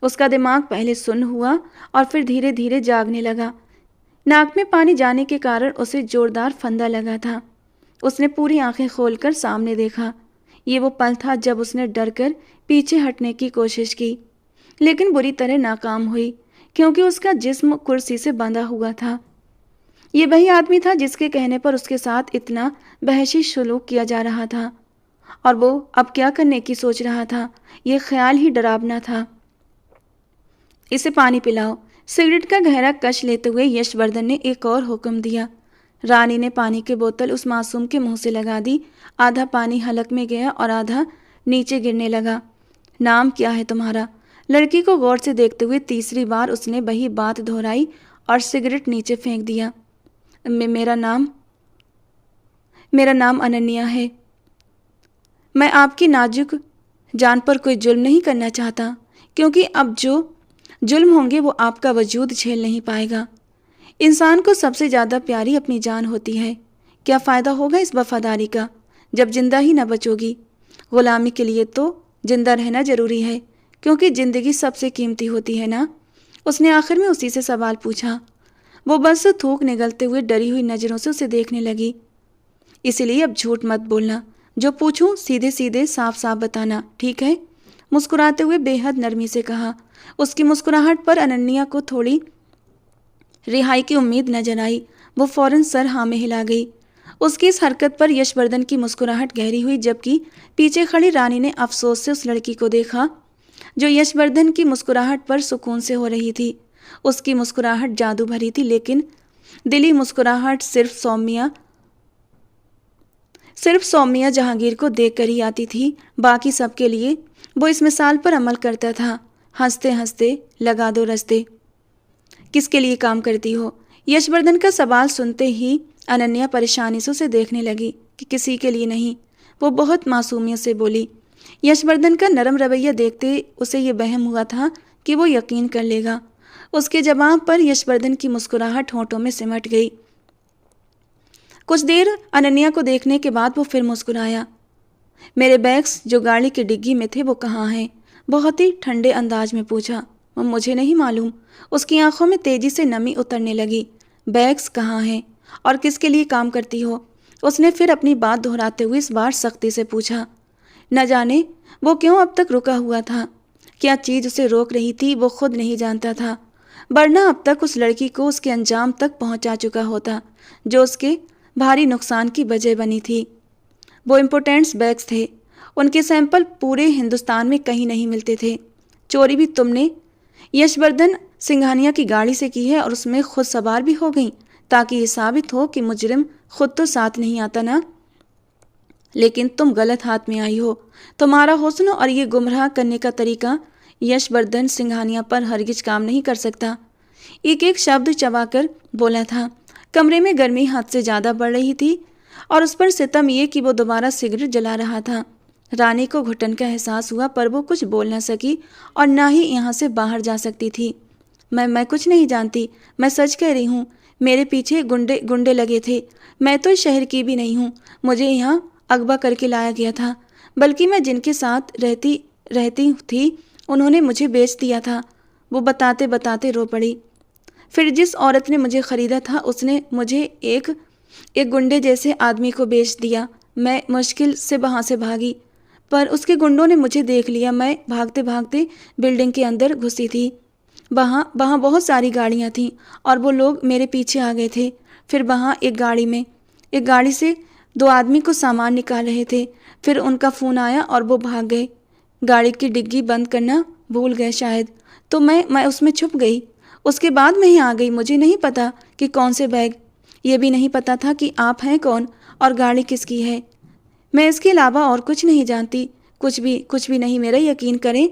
Speaker 1: उसका दिमाग पहले सुन्न हुआ और फिर धीरे धीरे जागने लगा। नाक में पानी जाने के कारण उसे जोरदार फंदा लगा था। उसने पूरी आंखें खोलकर सामने देखा। ये वो पल था जब उसने डरकर पीछे हटने की कोशिश की, लेकिन बुरी तरह नाकाम हुई क्योंकि उसका जिस्म कुर्सी से बंधा हुआ था। ये वही आदमी था जिसके कहने पर उसके साथ इतना वहशी सलूक किया जा रहा था, और वो अब क्या करने की सोच रहा था, ये ख्याल ही डरावना था। इसे पानी पिलाओ। सिगरेट का गहरा कश लेते हुए यशवर्धन ने एक और हुक्म दिया। रानी ने पानी की बोतल उस मासूम के मुंह से लगा दी। आधा पानी हलक में गया और आधा नीचे गिरने लगा। नाम क्या है तुम्हारा? लड़की को गौर से देखते हुए तीसरी बार उसने वही बात दोहराई और सिगरेट नीचे फेंक दिया। मेरा नाम अनन्या है। मैं आपकी नाजुक जान पर कोई जुल्म नहीं करना चाहता, क्योंकि अब जो जुल्म होंगे वो आपका वजूद झेल नहीं पाएगा। इंसान को सबसे ज़्यादा प्यारी अपनी जान होती है। क्या फ़ायदा होगा इस वफादारी का जब जिंदा ही न बचोगी? ग़ुलामी के लिए तो जिंदा रहना ज़रूरी है, क्योंकि ज़िंदगी सबसे कीमती होती है ना? उसने आखिर में उसी से सवाल पूछा। वो बस थूक निगलते हुए डरी हुई नज़रों से उसे देखने लगी। इसलिए अब झूठ मत बोलना, जो पूछूं सीधे सीधे साफ साफ बताना, ठीक है? मुस्कुराते हुए बेहद नरमी से कहा। उसकी मुस्कुराहट पर अनन्या को थोड़ी रिहाई की उम्मीद नजर आई। वो फौरन सर हाँ में हिला गई। उसकी इस हरकत पर यशवर्धन की मुस्कुराहट गहरी हुई, जबकि पीछे खड़ी रानी ने अफसोस से उस लड़की को देखा जो यशवर्धन की मुस्कुराहट पर सुकून से हो रही थी। उसकी मुस्कुराहट जादू भरी थी, लेकिन दिली मुस्कुराहट सिर्फ सौम्या जहांगीर को देखकर ही आती थी। बाकी सबके लिए वो इस मिसाल पर अमल करता था, हंसते हंसते लगा दो रस्ते। किसके लिए काम करती हो? यशवर्धन का सवाल सुनते ही अनन्या परेशानी से उसे देखने लगी कि किसी के लिए नहीं। वो बहुत मासूमियत से बोली। यशवर्धन का नरम रवैया देखते उसे ये वहम हुआ था कि वो यकीन कर लेगा। उसके जवाब पर यशवर्धन की मुस्कुराहट होंठों में सिमट गई। कुछ देर अनन्या को देखने के बाद वो फिर मुस्कुराया। मेरे बैग्स जो गाड़ी की डिग्गी में थे वो कहाँ हैं? बहुत ही ठंडे अंदाज में पूछा। मुझे नहीं मालूम। उसकी आंखों में तेजी से नमी उतरने लगी। बैग्स कहाँ हैं और किसके लिए काम करती हो? उसने फिर अपनी बात दोहराते हुए इस बार सख्ती से पूछा। न जाने वो क्यों अब तक रुका हुआ था। क्या चीज़ उसे रोक रही थी वो खुद नहीं जानता था, वरना अब तक उस लड़की को उसके अंजाम तक पहुंचा चुका होता जो उसके भारी नुकसान की वजह बनी थी। वो इम्पोर्टेंट्स बैग्स थे। उनके सैंपल पूरे हिंदुस्तान में कहीं नहीं मिलते थे। चोरी भी तुमने यशवर्धन सिंघानिया की गाड़ी से की है और उसमें खुद सवार भी हो गई, ताकि ये साबित हो कि मुजरिम खुद तो साथ नहीं आता ना। लेकिन तुम गलत हाथ में आई हो। तुम्हारा हुस्न और ये गुमराह करने का तरीका यशवर्धन सिंघानिया पर हरगिज काम नहीं कर सकता। एक एक शब्द चबाकर बोला था। कमरे में गर्मी हद से ज़्यादा बढ़ रही थी और उस पर सितम ये कि वो दोबारा सिगरेट जला रहा था। रानी को घुटन का एहसास हुआ, पर वो कुछ बोल न सकी और ना ही यहाँ से बाहर जा सकती थी। मैं कुछ नहीं जानती। मैं सच कह रही हूँ। मेरे पीछे गुंडे लगे थे। मैं तो इस शहर की भी नहीं हूँ। मुझे यहाँ अगवा करके लाया गया था। बल्कि मैं जिनके साथ रहती थी उन्होंने मुझे बेच दिया था। वो बताते बताते रो पड़ी। फिर जिस औरत ने मुझे ख़रीदा था उसने मुझे एक गुंडे जैसे आदमी को बेच दिया। मैं मुश्किल से वहाँ से भागी, पर उसके गुंडों ने मुझे देख लिया। मैं भागते भागते बिल्डिंग के अंदर घुसी थी। वहाँ बहुत सारी गाड़ियाँ थीं और वो लोग मेरे पीछे आ गए थे। फिर वहाँ एक गाड़ी से 2 आदमी को सामान निकाल रहे थे। फिर उनका फ़ोन आया और वो भाग गए। गाड़ी की डिग्गी बंद करना भूल गए शायद, तो मैं उसमें छुप गई। उसके बाद मैं ही आ गई। मुझे नहीं पता कि कौन से बैग, ये भी नहीं पता था कि आप हैं कौन और गाड़ी किसकी है। मैं इसके अलावा और कुछ नहीं जानती। कुछ भी नहीं, मेरा यकीन करें।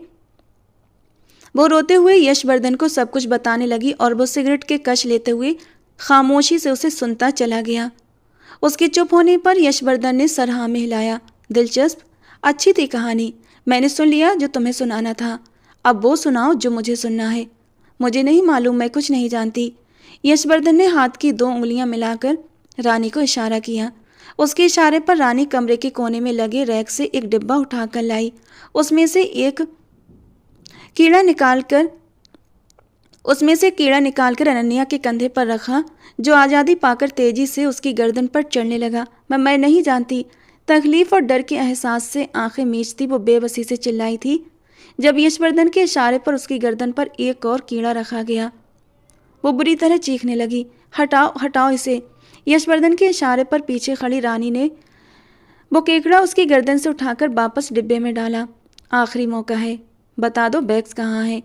Speaker 1: वो रोते हुए यशवर्धन को सब कुछ बताने लगी और वो सिगरेट के कश लेते हुए खामोशी से उसे सुनता चला गया। उसके चुप होने पर यशवर्धन ने सर हाँ में हिलाया। दिलचस्प, अच्छी थी कहानी। मैंने सुन लिया जो तुम्हें सुनाना था। अब वो सुनाओ जो मुझे सुनना है। मुझे नहीं मालूम, मैं कुछ नहीं जानती। यशवर्धन ने हाथ की 2 उंगलियां मिलाकर रानी को इशारा किया। उसके इशारे पर रानी कमरे के कोने में लगे रैक से एक डिब्बा उठाकर लाई। उसमें से कीड़ा निकालकर अनन्या के कंधे पर रखा, जो आज़ादी पाकर तेजी से उसकी गर्दन पर चढ़ने लगा। मैं नहीं जानती। तकलीफ और डर के एहसास से आंखें मीचती वो बेबसी से चिल्लाई थी जब यशवर्धन के इशारे पर उसकी गर्दन पर एक और कीड़ा रखा गया। वो बुरी तरह चीखने लगी। हटाओ हटाओ इसे। यशवर्धन के इशारे पर पीछे खड़ी रानी ने वो केकड़ा उसकी गर्दन से उठाकर वापस डिब्बे में डाला। आखिरी मौका है, बता दो बैग्स कहाँ हैं?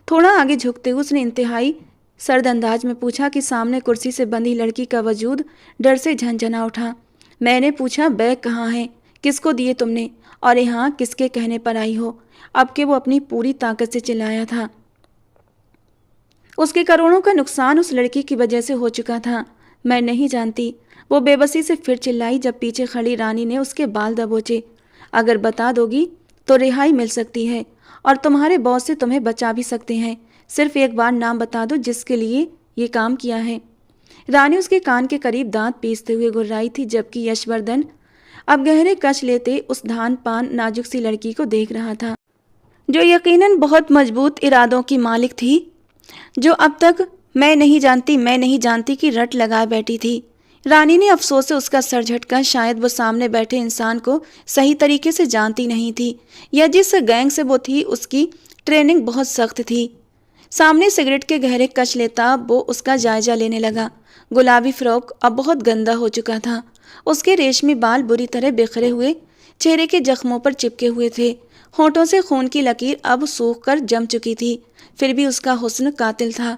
Speaker 1: थोड़ा आगे झुकते हुए उसने इंतहाई सर्द अंदाज में पूछा कि सामने कुर्सी से बंधी लड़की का वजूद डर से झंझना उठा। मैंने पूछा बैग कहाँ हैं? किसको दिए तुमने? और यहाँ किसके कहने पर आई हो? अब के वो अपनी पूरी ताकत से चिल्लाया था। उसके करोड़ों का नुकसान उस लड़की की वजह से हो चुका था। मैं नहीं जानती। वो बेबसी से फिर चिल्लाई जब पीछे खड़ी रानी ने उसके बाल दबोचे। अगर बता दोगी तो रिहाई मिल सकती है और तुम्हारे बॉस से तुम्हें बचा भी सकते हैं। सिर्फ एक बार नाम बता दो जिसके लिए ये काम किया है। रानी उसके कान के करीब दांत पीसते हुए गुर्राई थी, जबकि यशवर्धन अब गहरे कश लेते उस धान पान नाजुक सी लड़की को देख रहा था, जो यकीनन बहुत मजबूत इरादों की मालिक थी, जो अब तक मैं नहीं जानती की रट लगाए बैठी थी। रानी ने अफसोस से उसका सर झटका। शायद वो सामने बैठे इंसान को सही तरीके से जानती नहीं थी, या जिस गैंग से वो थी उसकी ट्रेनिंग बहुत सख्त थी। सामने सिगरेट के गहरे कश लेता वो उसका जायजा लेने लगा। गुलाबी फ्रॉक अब बहुत गंदा हो चुका था। उसके रेशमी बाल बुरी तरह बिखरे हुए चेहरे के जख्मों पर चिपके हुए थे। होठों से खून की लकीर अब सूख कर जम चुकी थी, फिर भी उसका हुस्न कातिल था।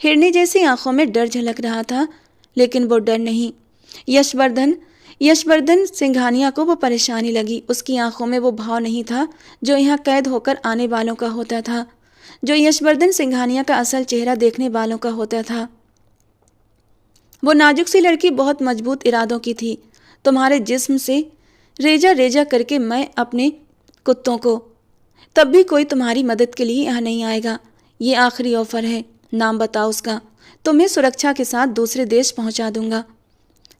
Speaker 1: हिरनी जैसी आंखों में डर झलक रहा था, लेकिन वो डर नहीं। यशवर्धन सिंघानिया को वो परेशानी लगी। उसकी आंखों में वो भाव नहीं था जो यहाँ कैद होकर आने वालों का होता था, जो यशवर्धन सिंघानिया का असल चेहरा देखने वालों का होता था। वो नाजुक सी लड़की बहुत मजबूत इरादों की थी। तुम्हारे जिस्म से रेजा रेजा करके मैं अपने कुत्तों को, तब भी कोई तुम्हारी मदद के लिए यहाँ नहीं आएगा। ये आखिरी ऑफर है, नाम बताओ उसका, तुम्हें सुरक्षा के साथ दूसरे देश पहुंचा दूंगा।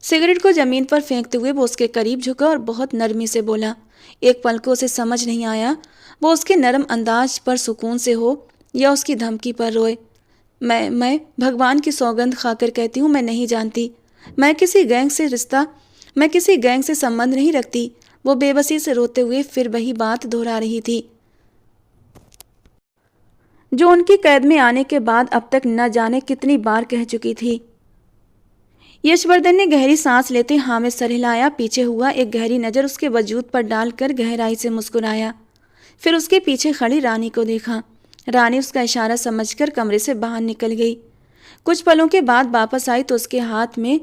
Speaker 1: सिगरेट को जमीन पर फेंकते हुए वो उसके करीब झुका और बहुत नरमी से बोला। एक पल को उसे समझ नहीं आया वो उसके नरम अंदाज पर सुकून से हो या उसकी धमकी पर रोए। मैं भगवान की सौगंध खाकर कहती हूँ, मैं नहीं जानती। मैं किसी गैंग से संबंध नहीं रखती। वो बेबसी से रोते हुए फिर वही बात दोहरा रही थी जो उनकी कैद में आने के बाद अब तक न जाने कितनी बार कह चुकी थी। यशवर्धन ने गहरी सांस लेते हाँ में सर हिलाया, पीछे हुआ, एक गहरी नज़र उसके वजूद पर डालकर गहराई से मुस्कुराया। फिर उसके पीछे खड़ी रानी को देखा। रानी उसका इशारा समझकर कमरे से बाहर निकल गई। कुछ पलों के बाद वापस आई तो उसके हाथ में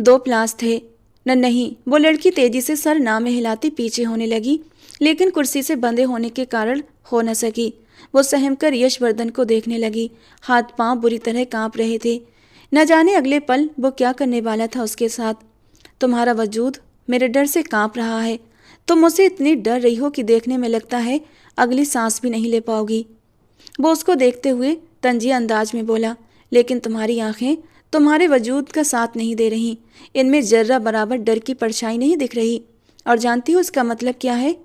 Speaker 1: 2 प्लास थे। नहीं, वो लड़की तेजी से सर नामे हिलाती पीछे होने लगी, लेकिन कुर्सी से बंधे होने के कारण हो न सकी। वो सहम कर यशवर्धन को देखने लगी। हाथ पांव बुरी तरह कांप रहे थे। न जाने अगले पल वो क्या करने वाला था उसके साथ। तुम्हारा वजूद मेरे डर से कांप रहा है। तुम मुझसे इतनी डर रही हो कि देखने में लगता है अगली सांस भी नहीं ले पाओगी। वो उसको देखते हुए तंजी अंदाज में बोला, लेकिन तुम्हारी आंखें तुम्हारे वजूद का साथ नहीं दे रही। इनमें जर्रा बराबर डर की परछाई नहीं दिख रही। और जानती हो इसका मतलब क्या है?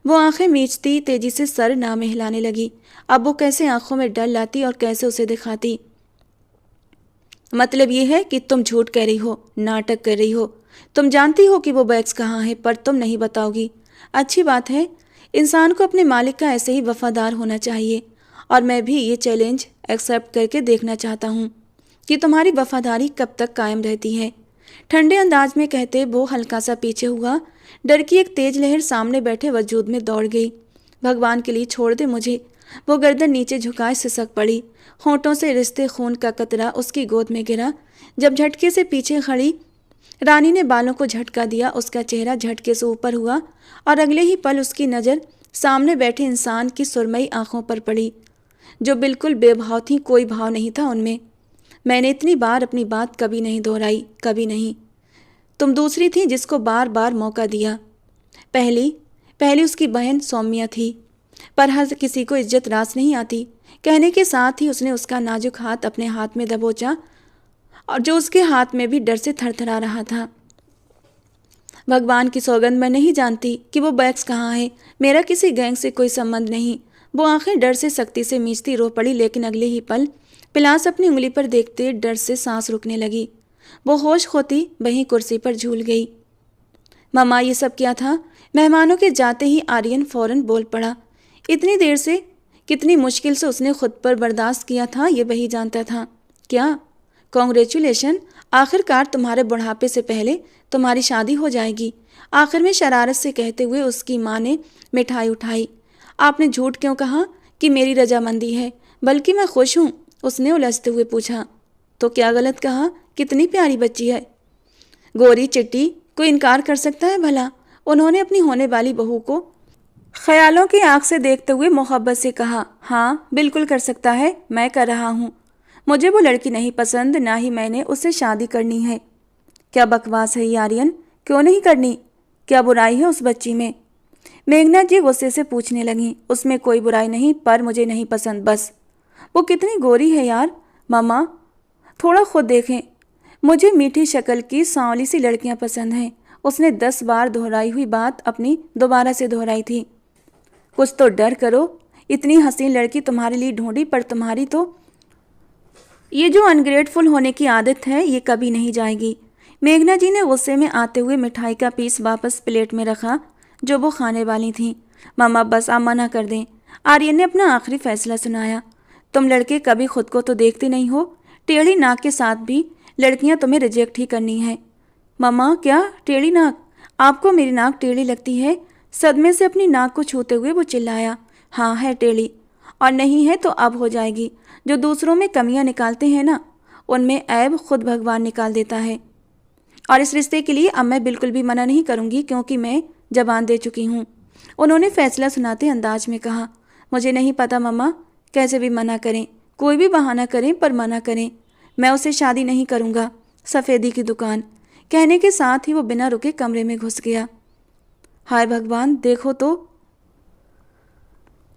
Speaker 1: वो आंखें मीचती तेजी से सर नामे हिलाने लगी। अब वो कैसे आंखों में डर लाती और कैसे उसे दिखाती। मतलब ये है कि तुम झूठ कह रही हो, नाटक कर रही हो। तुम जानती हो कि वो बैग्स कहाँ है, पर तुम नहीं बताओगी। अच्छी बात है, इंसान को अपने मालिक का ऐसे ही वफादार होना चाहिए। और मैं भी ये चैलेंज एक्सेप्ट करके देखना चाहता हूँ कि तुम्हारी वफादारी कब तक कायम रहती है। ठंडे अंदाज में कहते वो हल्का सा पीछे हुआ। डर की एक तेज लहर सामने बैठे वजूद में दौड़ गई। भगवान के लिए छोड़ दे मुझे। वो गर्दन नीचे झुकाए सिसक पड़ी। होंठों से रिश्ते खून का कतरा उसकी गोद में गिरा। जब झटके से पीछे खड़ी रानी ने बालों को झटका दिया, उसका चेहरा झटके से ऊपर हुआ और अगले ही पल उसकी नज़र सामने बैठे इंसान की सुरमई आंखों पर पड़ी, जो बिल्कुल बेभाव थी। कोई भाव नहीं था उनमें। मैंने इतनी बार अपनी बात कभी नहीं दोहराई, कभी नहीं। तुम दूसरी थी जिसको बार बार मौका दिया। पहली उसकी बहन सौम्या थी, पर हर किसी को इज्जत रास नहीं आती। कहने के साथ ही उसने उसका नाजुक हाथ अपने हाथ में दबोचा, और जो उसके हाथ में भी डर से थरथरा रहा था। भगवान की सौगंध, मैं नहीं जानती कि वो बैग्स कहाँ है। मेरा किसी गैंग से कोई संबंध नहीं। वो आंखें डर से सख्ती से मीचती रो पड़ी, लेकिन अगले ही पल पिलास अपनी उंगली पर देखते डर से सांस रुकने लगी। वो होश खोती वहीं कुर्सी पर झूल गई। मामा, ये सब क्या था? मेहमानों के जाते ही आर्यन फौरन बोल पड़ा। इतनी देर से कितनी मुश्किल से उसने खुद पर बर्दाश्त किया था, ये वही जानता था। क्या? कॉन्ग्रेचुलेशन, आखिरकार तुम्हारे बुढ़ापे से पहले तुम्हारी शादी हो जाएगी। आखिर में शरारत से कहते हुए उसकी माँ ने मिठाई उठाई। आपने झूठ क्यों कहा कि मेरी रजामंदी है? बल्कि मैं खुश हूँ, उसने उलझते हुए पूछा। तो क्या गलत कहा? कितनी प्यारी बच्ची है। गोरी चिट्टी, कोई इनकार कर सकता है भला? उन्होंने अपनी होने वाली बहू को ख्यालों की आंख से देखते हुए मोहब्बत से कहा। हाँ, बिल्कुल कर सकता है, मैं कर रहा हूँ। मुझे वो लड़की नहीं पसंद, ना ही मैंने उससे शादी करनी है। क्या बकवास है आर्यन, क्यों नहीं करनी? क्या बुराई है उस बच्ची में? मेघना जी गुस्से से पूछने लगी। उसमें कोई बुराई नहीं, पर मुझे नहीं पसंद बस। वो कितनी गोरी है यार। मामा, थोड़ा खुद देखें। मुझे मीठी शक्ल की सांवली सी लड़कियां पसंद हैं। उसने 10 बार दोहराई हुई बात अपनी दोबारा से दोहराई थी। कुछ तो डर करो। इतनी हसीन लड़की तुम्हारे लिए ढूंढी, पर तुम्हारी तो ये जो अनग्रेटफुल होने की आदत है, ये कभी नहीं जाएगी। मेघना जी ने गुस्से में आते हुए मिठाई का पीस वापस प्लेट में रखा जो वो खाने वाली थी। मामा, बस आप मना कर दें। आर्यन ने अपना आखिरी फैसला सुनाया। तुम लड़के कभी खुद को तो देखते नहीं हो। टेढ़ी नाक के साथ भी लड़कियां तुम्हें रिजेक्ट ही करनी है। मामा, क्या टेढ़ी नाक? आपको मेरी नाक टेढ़ी लगती है? सदमे से अपनी नाक को छूते हुए वो चिल्लाया, हाँ है टेढ़ी, और नहीं है तो अब हो जाएगी। जो दूसरों में कमियां निकालते हैं ना, उनमें ऐब खुद भगवान निकाल देता है। और इस रिश्ते के लिए अब मैं बिल्कुल भी मना नहीं करूंगी, क्योंकि मैं जबान दे चुकी हूँ। उन्होंने फैसला सुनाते अंदाज में कहा, मुझे नहीं पता मम्मा, कैसे भी मना करें, कोई भी बहाना करें पर मना करें, मैं उससे शादी नहीं करूँगा। सफ़ेदी की दुकान, कहने के साथ ही वो बिना रुके कमरे में घुस गया। हाय भगवान, देखो तो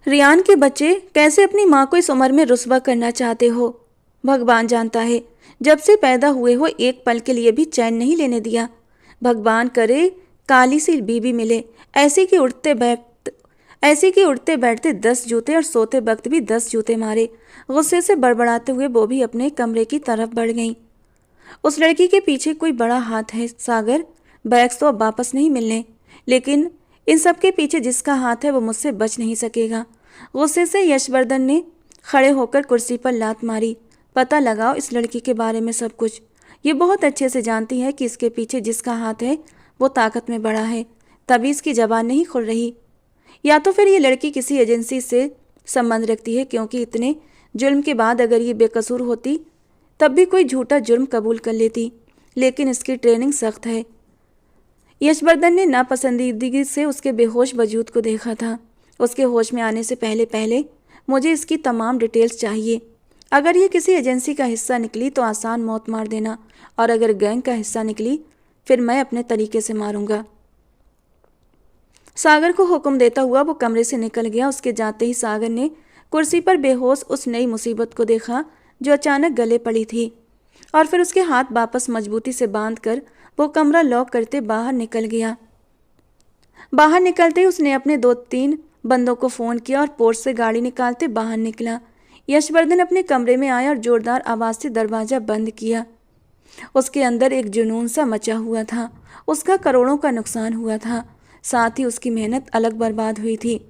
Speaker 1: रियान के बच्चे कैसे अपनी माँ को इस उम्र में रुस्वा करना चाहते हो। भगवान जानता है, जब से पैदा हुए हो एक पल के लिए भी चैन नहीं लेने दिया। भगवान करे काली सी बीबी मिले, ऐसी कि उठते बैठते 10 जूते और सोते वक्त भी 10 जूते मारे। गुस्से से बड़बड़ाते हुए वो भी अपने कमरे की तरफ बढ़ गई। उस लड़की के पीछे कोई बड़ा हाथ है सागर, बैग्स तो अब वापस नहीं मिलने, लेकिन इन सब के पीछे जिसका हाथ है वो मुझसे बच नहीं सकेगा। गुस्से से यशवर्धन ने खड़े होकर कुर्सी पर लात मारी। पता लगाओ इस लड़की के बारे में सब कुछ। ये बहुत अच्छे से जानती है कि इसके पीछे जिसका हाथ है वो ताकत में बड़ा है, तभी इसकी जबान नहीं खुल रही। या तो फिर ये लड़की किसी एजेंसी से संबंध रखती है, क्योंकि इतने जुल्म के बाद अगर ये बेकसूर होती तब भी कोई झूठा जुर्म कबूल कर लेती, लेकिन इसकी ट्रेनिंग सख्त है। यशवर्धन ने नापसंदीदगी से उसके बेहोश वजूद को देखा था। उसके होश में आने से पहले पहले मुझे इसकी तमाम डिटेल्स चाहिए। अगर ये किसी एजेंसी का हिस्सा निकली तो आसान मौत मार देना, और अगर गैंग का हिस्सा निकली फिर मैं अपने तरीके से मारूंगा। सागर को हुक्म देता हुआ वो कमरे से निकल गया। उसके जाते ही सागर ने कुर्सी पर बेहोश उस नई मुसीबत को देखा जो अचानक गले पड़ी थी, और फिर उसके हाथ वापस मजबूती से बांधकर वो कमरा लॉक करते बाहर निकल गया। बाहर निकलते ही उसने अपने 2-3 बंदों को फ़ोन किया और पोर्च से गाड़ी निकालते बाहर निकला। यशवर्धन अपने कमरे में आया और ज़ोरदार आवाज़ से दरवाज़ा बंद किया। उसके अंदर एक जुनून सा मचा हुआ था। उसका करोड़ों का नुकसान हुआ था, साथ ही उसकी मेहनत अलग बर्बाद हुई थी।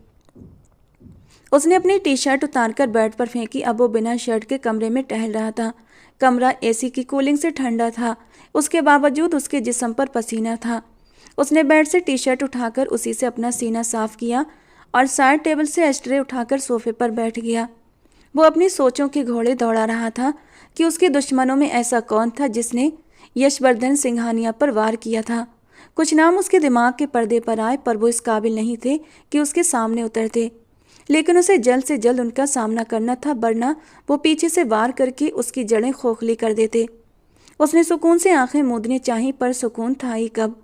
Speaker 1: उसने अपनी टी शर्ट उतारकर बेड पर फेंकी। अब वो बिना शर्ट के कमरे में टहल रहा था। कमरा एसी की कूलिंग से ठंडा था, उसके बावजूद उसके जिस्म पर पसीना था। उसने बेड से टी शर्ट उठाकर उसी से अपना सीना साफ किया और साइड टेबल से एस्ट्रे उठाकर सोफे पर बैठ गया। वो अपनी सोचों के घोड़े दौड़ा रहा था कि उसके दुश्मनों में ऐसा कौन था जिसने यशवर्धन सिंघानिया पर वार किया था। कुछ नाम उसके दिमाग के पर्दे पर आए, पर वो इस काबिल नहीं थे कि उसके सामने उतरते, लेकिन उसे जल्द से जल्द उनका सामना करना था, वरना वो पीछे से वार करके उसकी जड़ें खोखली कर देते। उसने सुकून से आंखें मूंदने चाहीं, पर सुकून था ही कब।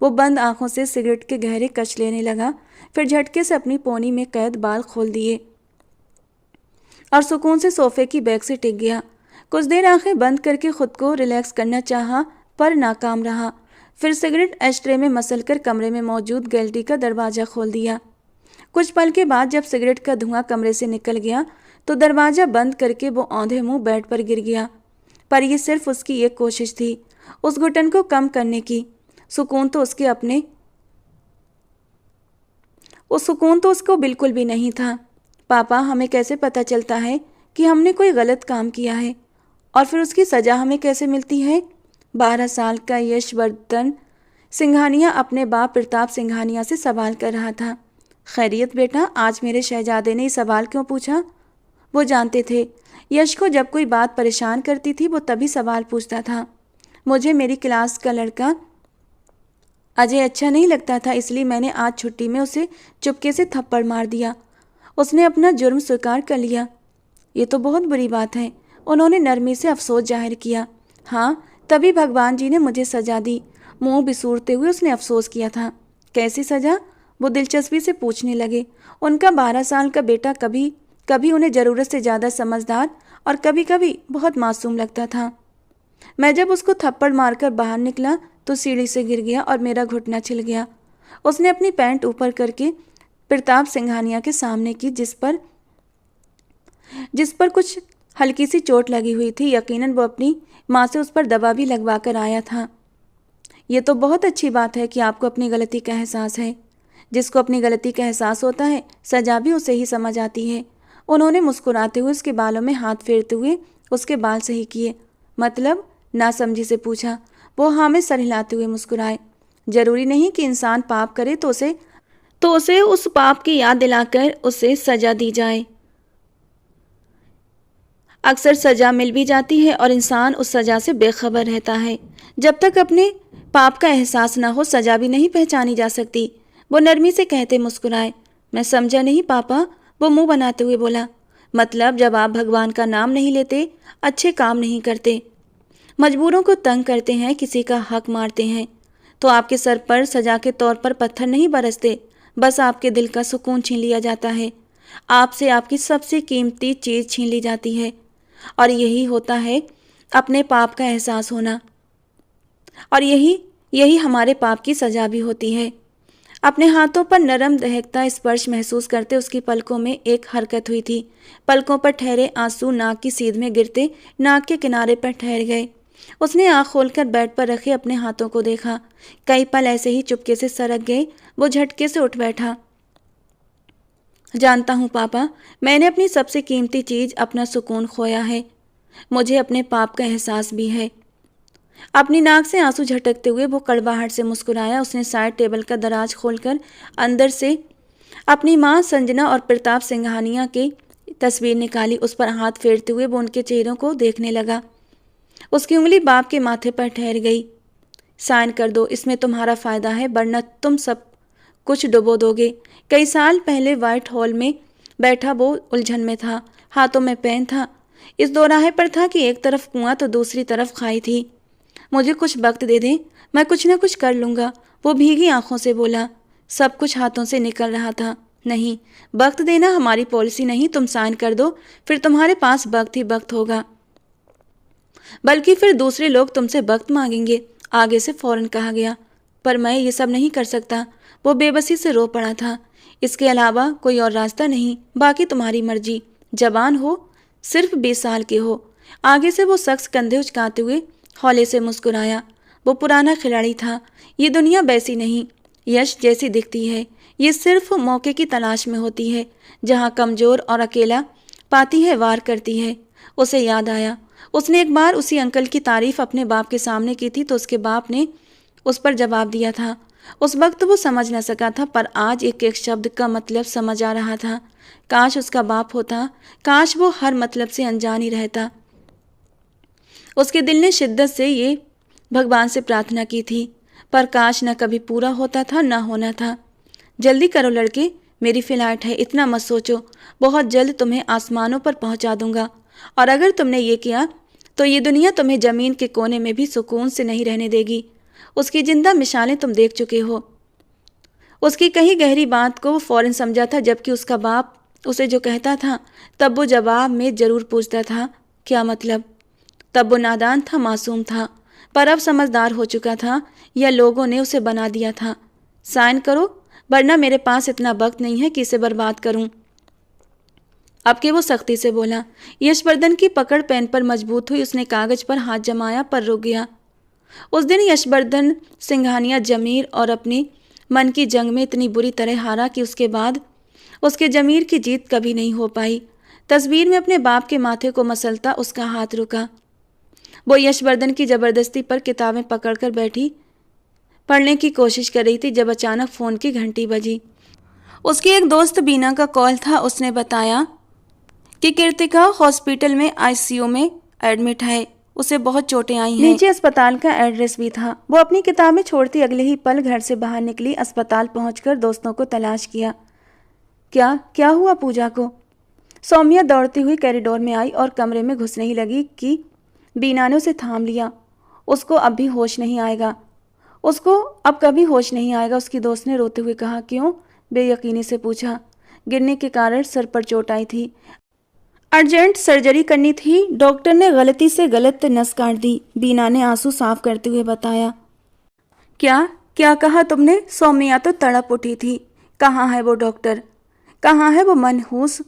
Speaker 1: वो बंद आंखों से सिगरेट के गहरे कश लेने लगा, फिर झटके से अपनी पोनी में कैद बाल खोल दिए और सुकून से सोफे की बैग से टिक गया। कुछ देर आंखें बंद करके खुद को रिलैक्स करना चाहा, पर नाकाम रहा। फिर सिगरेट एस्ट्रे में मसलकर कमरे में मौजूद गैलरी का दरवाज़ा खोल दिया। कुछ पल के बाद जब सिगरेट का धुआं कमरे से निकल गया तो दरवाज़ा बंद करके वो औंधे मुंह बेड पर गिर गया। पर यह सिर्फ उसकी एक कोशिश थी, उस घुटन को कम करने की। सुकून तो उसको बिल्कुल भी नहीं था। पापा, हमें कैसे पता चलता है कि हमने कोई गलत काम किया है, और फिर उसकी सज़ा हमें कैसे मिलती है? 12 साल का यशवर्धन सिंघानिया अपने बाप प्रताप सिंघानिया से सवाल कर रहा था। खैरियत बेटा, आज मेरे शहजादे ने ये सवाल क्यों पूछा? वो जानते थे यश को जब कोई बात परेशान करती थी वो तभी सवाल पूछता था। मुझे मेरी क्लास का लड़का अजय अच्छा नहीं लगता था, इसलिए मैंने आज छुट्टी में उसे चुपके से थप्पड़ मार दिया। उसने अपना जुर्म स्वीकार कर लिया। ये तो बहुत बुरी बात है। उन्होंने नरमी से अफसोस जाहिर किया। हाँ, तभी भगवान जी ने मुझे सजा दी। मुंह बिसूरते हुए उसने अफसोस किया था। कैसी सजा? वो दिलचस्पी से पूछने लगे। उनका 12 साल का बेटा कभी कभी उन्हें ज़रूरत से ज़्यादा समझदार और कभी कभी बहुत मासूम लगता था। मैं जब उसको थप्पड़ मारकर बाहर निकला तो सीढ़ी से गिर गया और मेरा घुटना छिल गया। उसने अपनी पैंट ऊपर करके प्रताप सिंघानिया के सामने की, जिस पर कुछ हल्की सी चोट लगी हुई थी। यकीनन वो अपनी माँ से उस पर दवा भी लगवा कर आया था। ये तो बहुत अच्छी बात है कि आपको अपनी गलती का एहसास है। जिसको अपनी गलती का एहसास होता है, सजा भी उसे ही समझ आती है। उन्होंने मुस्कुराते हुए उसके बालों में हाथ फेरते हुए उसके बाल सही किए। मतलब? नासमझी से पूछा। वो हाँ में सर हिलाते हुए मुस्कुराए। जरूरी नहीं कि इंसान पाप करे तो उसे तो उसे उस पाप की याद दिलाकर उसे सजा दी जाए। अक्सर सजा मिल भी जाती है और इंसान उस सजा से बेखबर रहता है। जब तक अपने पाप का एहसास ना हो सजा भी नहीं पहचानी जा सकती। वो नरमी से कहते मुस्कुराए। मैं समझा नहीं पापा, वो मुंह बनाते हुए बोला। मतलब जब आप भगवान का नाम नहीं लेते, अच्छे काम नहीं करते, मजबूरों को तंग करते हैं, किसी का हक मारते हैं, तो आपके सर पर सजा के तौर पर पत्थर नहीं बरसते, बस आपके दिल का सुकून छीन लिया जाता है। आपसे आपकी सबसे कीमती चीज़ छीन ली जाती है। और यही होता है अपने पाप का एहसास होना। और यही यही हमारे पाप की सजा भी होती है। अपने हाथों पर नरम दहकता स्पर्श महसूस करते उसकी पलकों में एक हरकत हुई थी। पलकों पर ठहरे आंसू नाक की सीध में गिरते नाक के किनारे पर ठहर गए। उसने आँख खोलकर बेड पर रखे अपने हाथों को देखा। कई पल ऐसे ही चुपके से सरक गए। वो झटके से उठ बैठा। जानता हूँ पापा, मैंने अपनी सबसे कीमती चीज़ अपना सुकून खोया है। मुझे अपने पाप का एहसास भी है। अपनी नाक से आंसू झटकते हुए वो कड़वाहट से मुस्कुराया। उसने साइड टेबल का दराज खोलकर अंदर से अपनी माँ संजना और प्रताप सिंघानिया की तस्वीर निकाली। उस पर हाथ फेरते हुए वो उनके चेहरों को देखने लगा। उसकी उंगली बाप के माथे पर ठहर गई। साइन कर दो, इसमें तुम्हारा फ़ायदा है, वरना तुम सब कुछ डुबो दोगे। कई साल पहले व्हाइट हॉल में बैठा वो उलझन में था। हाथों में पेन था। इस दोराहे पर था कि एक तरफ कुआं तो दूसरी तरफ खाई थी। मुझे कुछ वक्त दे दें, मैं कुछ न कुछ कर लूँगा, वो भीगी आंखों से बोला। सब कुछ हाथों से निकल रहा था। नहीं, वक्त देना हमारी पॉलिसी नहीं। तुम साइन कर दो, फिर तुम्हारे पास वक्त ही वक्त होगा, बल्कि फिर दूसरे लोग तुमसे वक्त मांगेंगे। आगे से फौरन कहा गया। पर मैं ये सब नहीं कर सकता। वो बेबसी से रो पड़ा था। इसके अलावा कोई और रास्ता नहीं। बाकी तुम्हारी मर्जी। जवान हो, सिर्फ 20 साल के हो। आगे से वो शख्स कंधे उचकाते हुए हौले से मुस्कुराया। वो पुराना खिलाड़ी था। ये दुनिया वैसी नहीं यश जैसी दिखती है। ये सिर्फ मौके की तलाश में होती है। जहाँ कमज़ोर और अकेला पाती है, वार करती है। उसे याद आया, उसने एक बार उसी अंकल की तारीफ अपने बाप के सामने की थी तो उसके बाप ने उस पर जवाब दिया था। उस वक्त वो समझ न सका था, पर आज एक एक शब्द का मतलब समझ आ रहा था। काश उसका बाप होता, काश वो हर मतलब से अनजान ही रहता। उसके दिल ने शिद्दत से ये भगवान से प्रार्थना की थी, पर काश न कभी पूरा होता था, न होना था। जल्दी करो लड़के, मेरी फ्लाइट है, इतना मत सोचो। बहुत जल्द तुम्हें आसमानों पर पहुंचा दूंगा। और अगर तुमने ये किया तो ये दुनिया तुम्हें ज़मीन के कोने में भी सुकून से नहीं रहने देगी। उसकी जिंदा मिसालें तुम देख चुके हो। उसकी कही गहरी बात को वो फौरन समझा था, जबकि उसका बाप उसे जो कहता था तब वो जवाब में ज़रूर पूछता था, क्या मतलब। तब वो नादान था, मासूम था, पर अब समझदार हो चुका था, या लोगों ने उसे बना दिया था। साइन करो, वरना मेरे पास इतना वक्त नहीं है कि इसे बर्बाद करूं। अब के वो सख्ती से बोला। यशवर्धन की पकड़ पेन पर मजबूत हुई। उसने कागज पर हाथ जमाया, पर रुक गया। उस दिन यशवर्धन सिंघानिया जमीर और अपनी मन की जंग में इतनी बुरी तरह हारा कि उसके बाद उसके जमीर की जीत कभी नहीं हो पाई। तस्वीर में अपने बाप के माथे को मसलता उसका हाथ रुका। वो यशवर्धन की ज़बरदस्ती पर किताबें पकड़कर बैठी पढ़ने की कोशिश कर रही थी, जब अचानक फ़ोन की घंटी बजी। उसकी एक दोस्त बीना का कॉल था। उसने बताया कि कृतिका हॉस्पिटल में आईसीयू में एडमिट है, उसे बहुत चोटें आई हैं। नीचे अस्पताल का एड्रेस भी था। वो अपनी किताबें छोड़ती अगले ही पल घर से बाहर निकली। अस्पताल पहुंचकर दोस्तों को तलाश किया। क्या क्या हुआ पूजा को? सौम्या दौड़ती हुई कॉरिडोर में आई और कमरे में घुसने ही लगी कि बीना ने उसे थाम लिया। उसको अब भी होश नहीं आएगा, उसको अब कभी होश नहीं आएगा, उसकी दोस्त ने रोते हुए कहा। क्यों? बेयकीनी से पूछा। गिरने के कारण सर पर चोट आई थी, अर्जेंट सर्जरी करनी थी, डॉक्टर ने गलती से गलत नस काट दी, बीना ने आंसू साफ करते हुए बताया। क्या क्या कहा तुमने? सौम्या तो तड़प उठी थी। कहाँ है वो डॉक्टर? कहाँ है वो मनहूस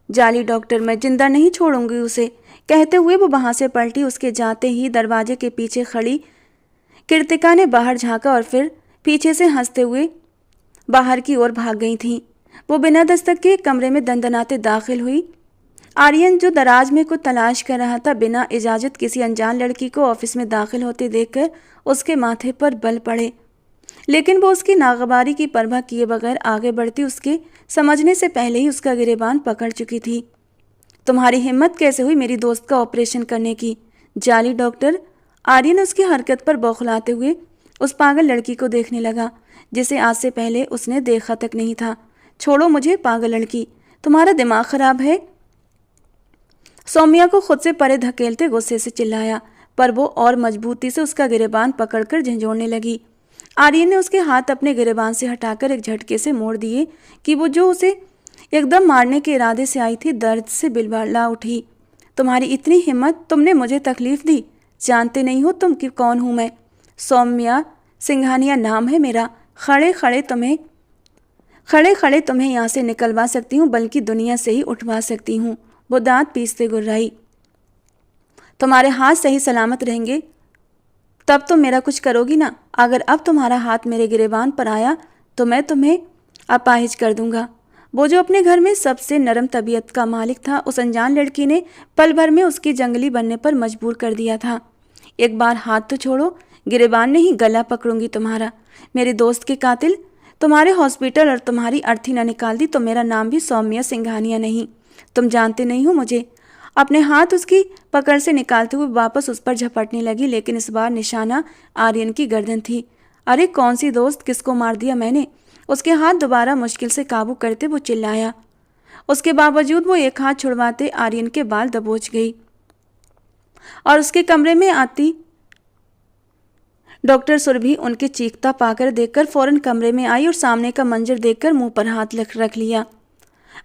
Speaker 1: जाली डॉक्टर? मैं जिंदा नहीं छोड़ूंगी उसे। कहते हुए वो वहां से पलटी। उसके जाते ही दरवाजे के पीछे खड़ी कृतिका ने बाहर झांका और फिर पीछे से हंसते हुए बाहर की ओर भाग गई थी। वो बिना दस्तक के कमरे में दंदनाते दाखिल हुई। आर्यन, जो दराज में कुछ तलाश कर रहा था, बिना इजाजत किसी अनजान लड़की को ऑफिस में दाखिल होते देखकर उसके माथे पर बल पड़े। लेकिन वो उसकी नागवारी की परवाह किए बगैर आगे बढ़ती उसके समझने से पहले ही उसका गिरेबान पकड़ चुकी थी। तुम्हारी हिम्मत कैसे हुई मेरी दोस्त का ऑपरेशन करने की, जाली डॉक्टर? आर्यन उसकी हरकत पर बौखलाते हुए उस पागल लड़की को देखने लगा जिसे आज से पहले उसने देखा तक नहीं था। छोड़ो मुझे पागल लड़की, तुम्हारा दिमाग खराब है? सौम्या को खुद से परे धकेलते गुस्से से चिल्लाया, पर वो और मजबूती से उसका गिरेबान पकड़कर झंझोड़ने लगी। आर्यन ने उसके हाथ अपने गिरेबान से हटाकर एक झटके से मोड़ दिए कि वो जो उसे एकदम मारने के इरादे से आई थी दर्द से बिलबिला उठी। तुम्हारी इतनी हिम्मत, तुमने मुझे तकलीफ दी, जानते नहीं हो तुम कि कौन हूँ मैं? सौम्या सिंघानिया नाम है मेरा। खड़े खड़े तुम्हें यहाँ से निकलवा सकती हूँ, बल्कि दुनिया से ही उठवा सकती हूँ। वो दांत पीसते गुर्राई। तुम्हारे हाथ सही सलामत रहेंगे तब तुम मेरा कुछ करोगी ना। अगर अब तुम्हारा हाथ मेरे गिरेबान पर आया तो मैं तुम्हें अपाहिज कर दूंगा। वो जो अपने घर में सबसे नरम तबीयत का मालिक था, उस अनजान लड़की ने पल भर में उसकी जंगली बनने पर मजबूर कर दिया था। एक बार हाथ तो छोड़ो, गिरेबान नहीं गला पकड़ूंगी तुम्हारा। मेरे दोस्त के कातिल तुम्हारे हॉस्पिटल और तुम्हारी अर्थी न निकाल दी तो मेरा नाम भी सौम्या सिंघानिया नहीं। तुम जानते नहीं हो मुझे। अपने हाथ उसकी पकड़ से निकालते हुए वापस उस पर झपटने लगी, लेकिन इस बार निशाना आर्यन की गर्दन थी। अरे कौन सी दोस्त, किसको मार दिया मैंने? उसके हाथ दोबारा मुश्किल से काबू करते वो चिल्लाया। उसके बावजूद वो एक हाथ छुड़वाते आर्यन के बाल दबोच गई और उसके कमरे में आती डॉक्टर सुरभि उनके चीखता पाकर देखकर फौरन कमरे में आई और सामने का मंजर देखकर मुंह पर हाथ रख लिया।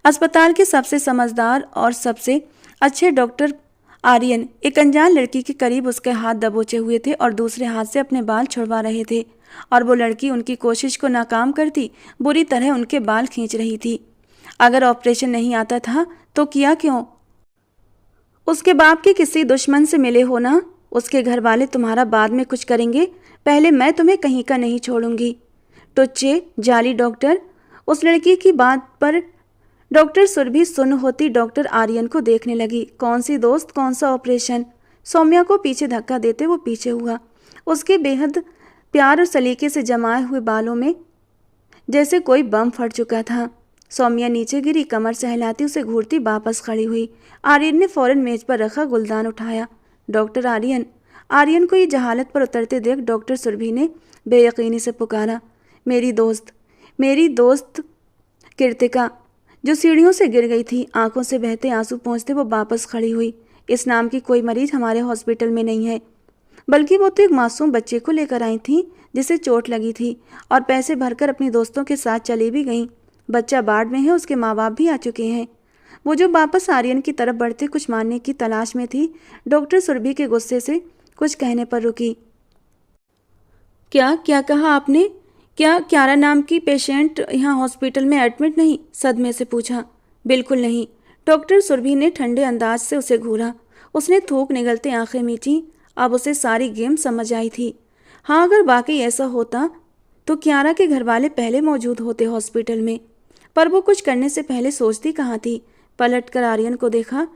Speaker 1: अस्पताल के सबसे समझदार और सबसे अच्छे डॉक्टर आर्यन एक अनजान लड़की के करीब उसके हाथ दबोचे हुए थे और दूसरे हाथ से अपने बाल छुड़वा रहे थे, और वो लड़की उनकी कोशिश को नाकाम करती बुरी तरह उनके बाल खींच रही थी। अगर ऑपरेशन नहीं आता था तो किया क्यों? उसके बाप के किसी दुश्मन से मिले हो ना। उसके घर वाले तुम्हारा बाद में कुछ करेंगे, पहले मैं तुम्हें कहीं का नहीं छोड़ूंगी। टुच्चे जाली डॉक्टर। उस लड़की की बात पर डॉक्टर सुरभि सुन्न होती डॉक्टर आर्यन को देखने लगी। कौन सी दोस्त, कौन सा ऑपरेशन? सौम्या को पीछे धक्का देते वो पीछे हुआ। उसके बेहद प्यार और सलीके से जमाए हुए बालों में जैसे कोई बम फट चुका था। सौम्या नीचे गिरी, कमर सहलाती उसे घूरती वापस खड़ी हुई। आर्यन ने फौरन मेज पर रखा गुलदान उठाया। डॉक्टर आर्यन। आर्यन को ये जहालत पर उतरते देख डॉक्टर सुरभि ने बेयकीनी से पुकारा, मेरी दोस्त कृतिका, जो सीढ़ियों से गिर गई थी। आंखों से बहते आंसू पोंछते वो वापस खड़ी हुई। इस नाम की कोई मरीज हमारे हॉस्पिटल में नहीं है, बल्कि वो तो एक मासूम बच्चे को लेकर आई थी जिसे चोट लगी थी और पैसे भरकर अपनी दोस्तों के साथ चली भी गई। बच्चा बाढ़ में है, उसके माँ बाप भी आ चुके हैं। वो जो वापस आर्यन की तरफ बढ़ते कुछ मानने की तलाश में थी, डॉक्टर सुरभि के गुस्से से कुछ कहने पर रुकी। क्या कहा आपने? क्या क्यारा नाम की पेशेंट यहाँ हॉस्पिटल में एडमिट नहीं? सदमे से पूछा। बिल्कुल नहीं। डॉक्टर सुरभि ने ठंडे अंदाज से उसे घूरा। उसने थूक निगलते आंखें मीची। अब उसे सारी गेम समझ आई थी। हाँ, अगर वाकई ऐसा होता तो क्यारा के घर वाले पहले मौजूद होते हॉस्पिटल में, पर वो कुछ करने से पहले सोचती कहाँ थी। पलट कर आर्यन को देखा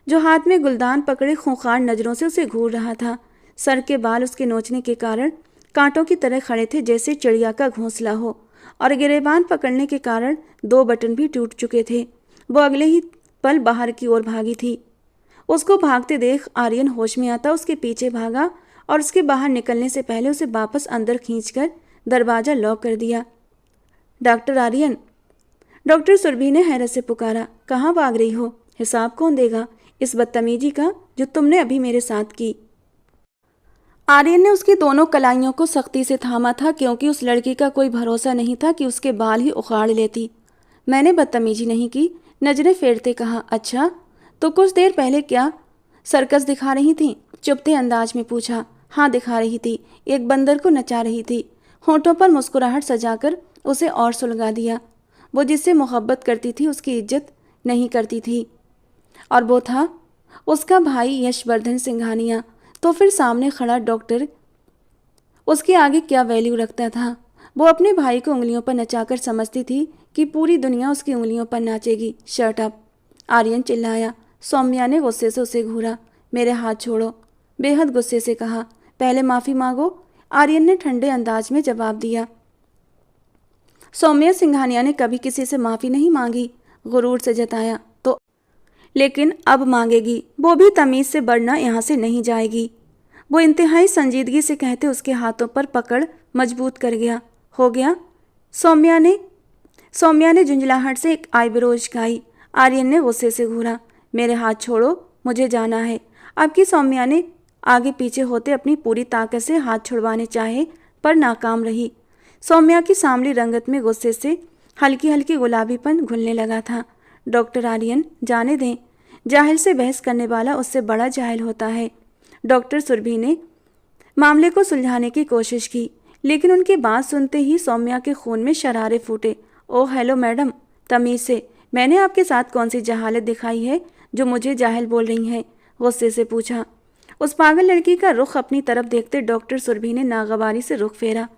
Speaker 1: जो हाथ में गुलदान पकड़े खूंखार नज़रों से उसे घूर रहा था। सर के बाल उसके नोचने के कारण कांटों की तरह खड़े थे, जैसे चिड़िया का घोंसला हो, और गिरेबान पकड़ने के कारण 2 बटन भी टूट चुके थे। वो अगले ही पल बाहर की ओर भागी थी। उसको भागते देख आर्यन होश में आता उसके पीछे भागा और उसके बाहर निकलने से पहले उसे वापस अंदर खींचकर दरवाज़ा लॉक कर दिया। डॉक्टर आर्यन। डॉक्टर सुरभि ने हैरत से पुकारा। कहाँ भाग रही हो? हिसाब कौन देगा इस बदतमीजी का जो तुमने अभी मेरे साथ की? आर्यन ने उसकी दोनों कलाइयों को सख्ती से थामा था, क्योंकि उस लड़की का कोई भरोसा नहीं था कि उसके बाल ही उखाड़ लेती। मैंने बदतमीजी नहीं की, नजरें फेरते कहा। अच्छा, तो कुछ देर पहले क्या सर्कस दिखा रही थी? चुपते अंदाज में पूछा। हाँ, दिखा रही थी। एक बंदर को नचा रही थी। होठों पर मुस्कुराहट सजाकर उसे और सुलगा दिया। वो जिससे मोहब्बत करती थी उसकी इज्जत नहीं करती थी, और वो था उसका भाई यशवर्धन सिंघानिया। तो फिर सामने खड़ा डॉक्टर उसके आगे क्या वैल्यू रखता था? वो अपने भाई को उंगलियों पर नचाकर समझती थी कि पूरी दुनिया उसकी उंगलियों पर नाचेगी। Shut up! आर्यन चिल्लाया। सौम्या ने गुस्से से उसे घूरा। मेरे हाथ छोड़ो, बेहद गुस्से से कहा। पहले माफ़ी मांगो, आर्यन ने ठंडे अंदाज में जवाब दिया। सौम्या सिंघानिया ने कभी किसी से माफ़ी नहीं मांगी, गुरूर से जताया। तो लेकिन अब मांगेगी, वो भी तमीज़ से बढ़ना यहाँ से नहीं जाएगी। वो इंतहाई संजीदगी से कहते उसके हाथों पर पकड़ मजबूत कर गया। हो गया? सौम्या ने झुंझलाहट से एक आईब्रो उचकाई। आर्यन ने गुस्से से घूरा। मेरे हाथ छोड़ो, मुझे जाना है। अब की सौम्या ने आगे पीछे होते अपनी पूरी ताकत से हाथ छुड़वाने चाहे पर नाकाम रही। सौम्या की सांवली रंगत में गुस्से से हल्की हल्की गुलाबीपन घुलने लगा था। डॉक्टर आर्यन, जाने दें, जाहिल से बहस करने वाला उससे बड़ा जाहिल होता है। डॉक्टर सुरभि ने मामले को सुलझाने की कोशिश की, लेकिन उनकी बात सुनते ही सौम्या के खून में शरारे फूटे। ओह हेलो मैडम, तमीज़ से, मैंने आपके साथ कौन सी जहालत दिखाई है जो मुझे जाहिल बोल रही हैं? गुस्से से पूछा। उस पागल लड़की का रुख अपनी तरफ देखते डॉक्टर सुरभि ने नागवारी से रुख फेरा।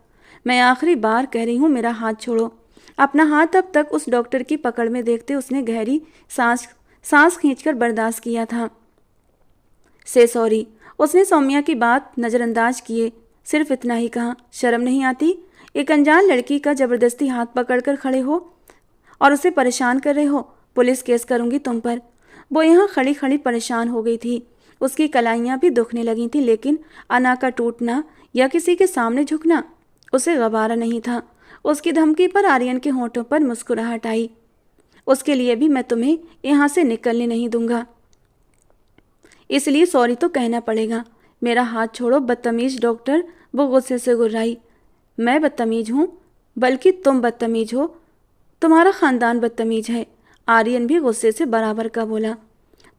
Speaker 1: मैं आखिरी बार कह रही हूँ, मेरा हाथ छोड़ो। अपना हाथ अब तक उस डॉक्टर की पकड़ में देखते उसने गहरी सांस खींचकर बर्दाश्त किया था। से सॉरी, उसने सौम्या की बात नज़रअंदाज किए सिर्फ इतना ही कहा। शर्म नहीं आती? एक अनजान लड़की का जबरदस्ती हाथ पकड़कर खड़े हो और उसे परेशान कर रहे हो। पुलिस केस करूंगी तुम पर। वो यहाँ खड़ी खड़ी परेशान हो गई थी। उसकी कलाइयाँ भी दुखने लगी थी, लेकिन अना का टूटना या किसी के सामने झुकना उसे गवारा नहीं था। उसकी धमकी पर आर्यन के होंठों पर मुस्कुराहट आई। उसके लिए भी मैं तुम्हें यहाँ से निकलने नहीं दूंगा, इसलिए सॉरी तो कहना पड़ेगा। मेरा हाथ छोड़ो बदतमीज डॉक्टर, वो गुस्से से गुर्राई। मैं बदतमीज हूँ? बल्कि तुम बदतमीज हो, तुम्हारा ख़ानदान बदतमीज है। आर्यन भी गुस्से से बराबर का बोला।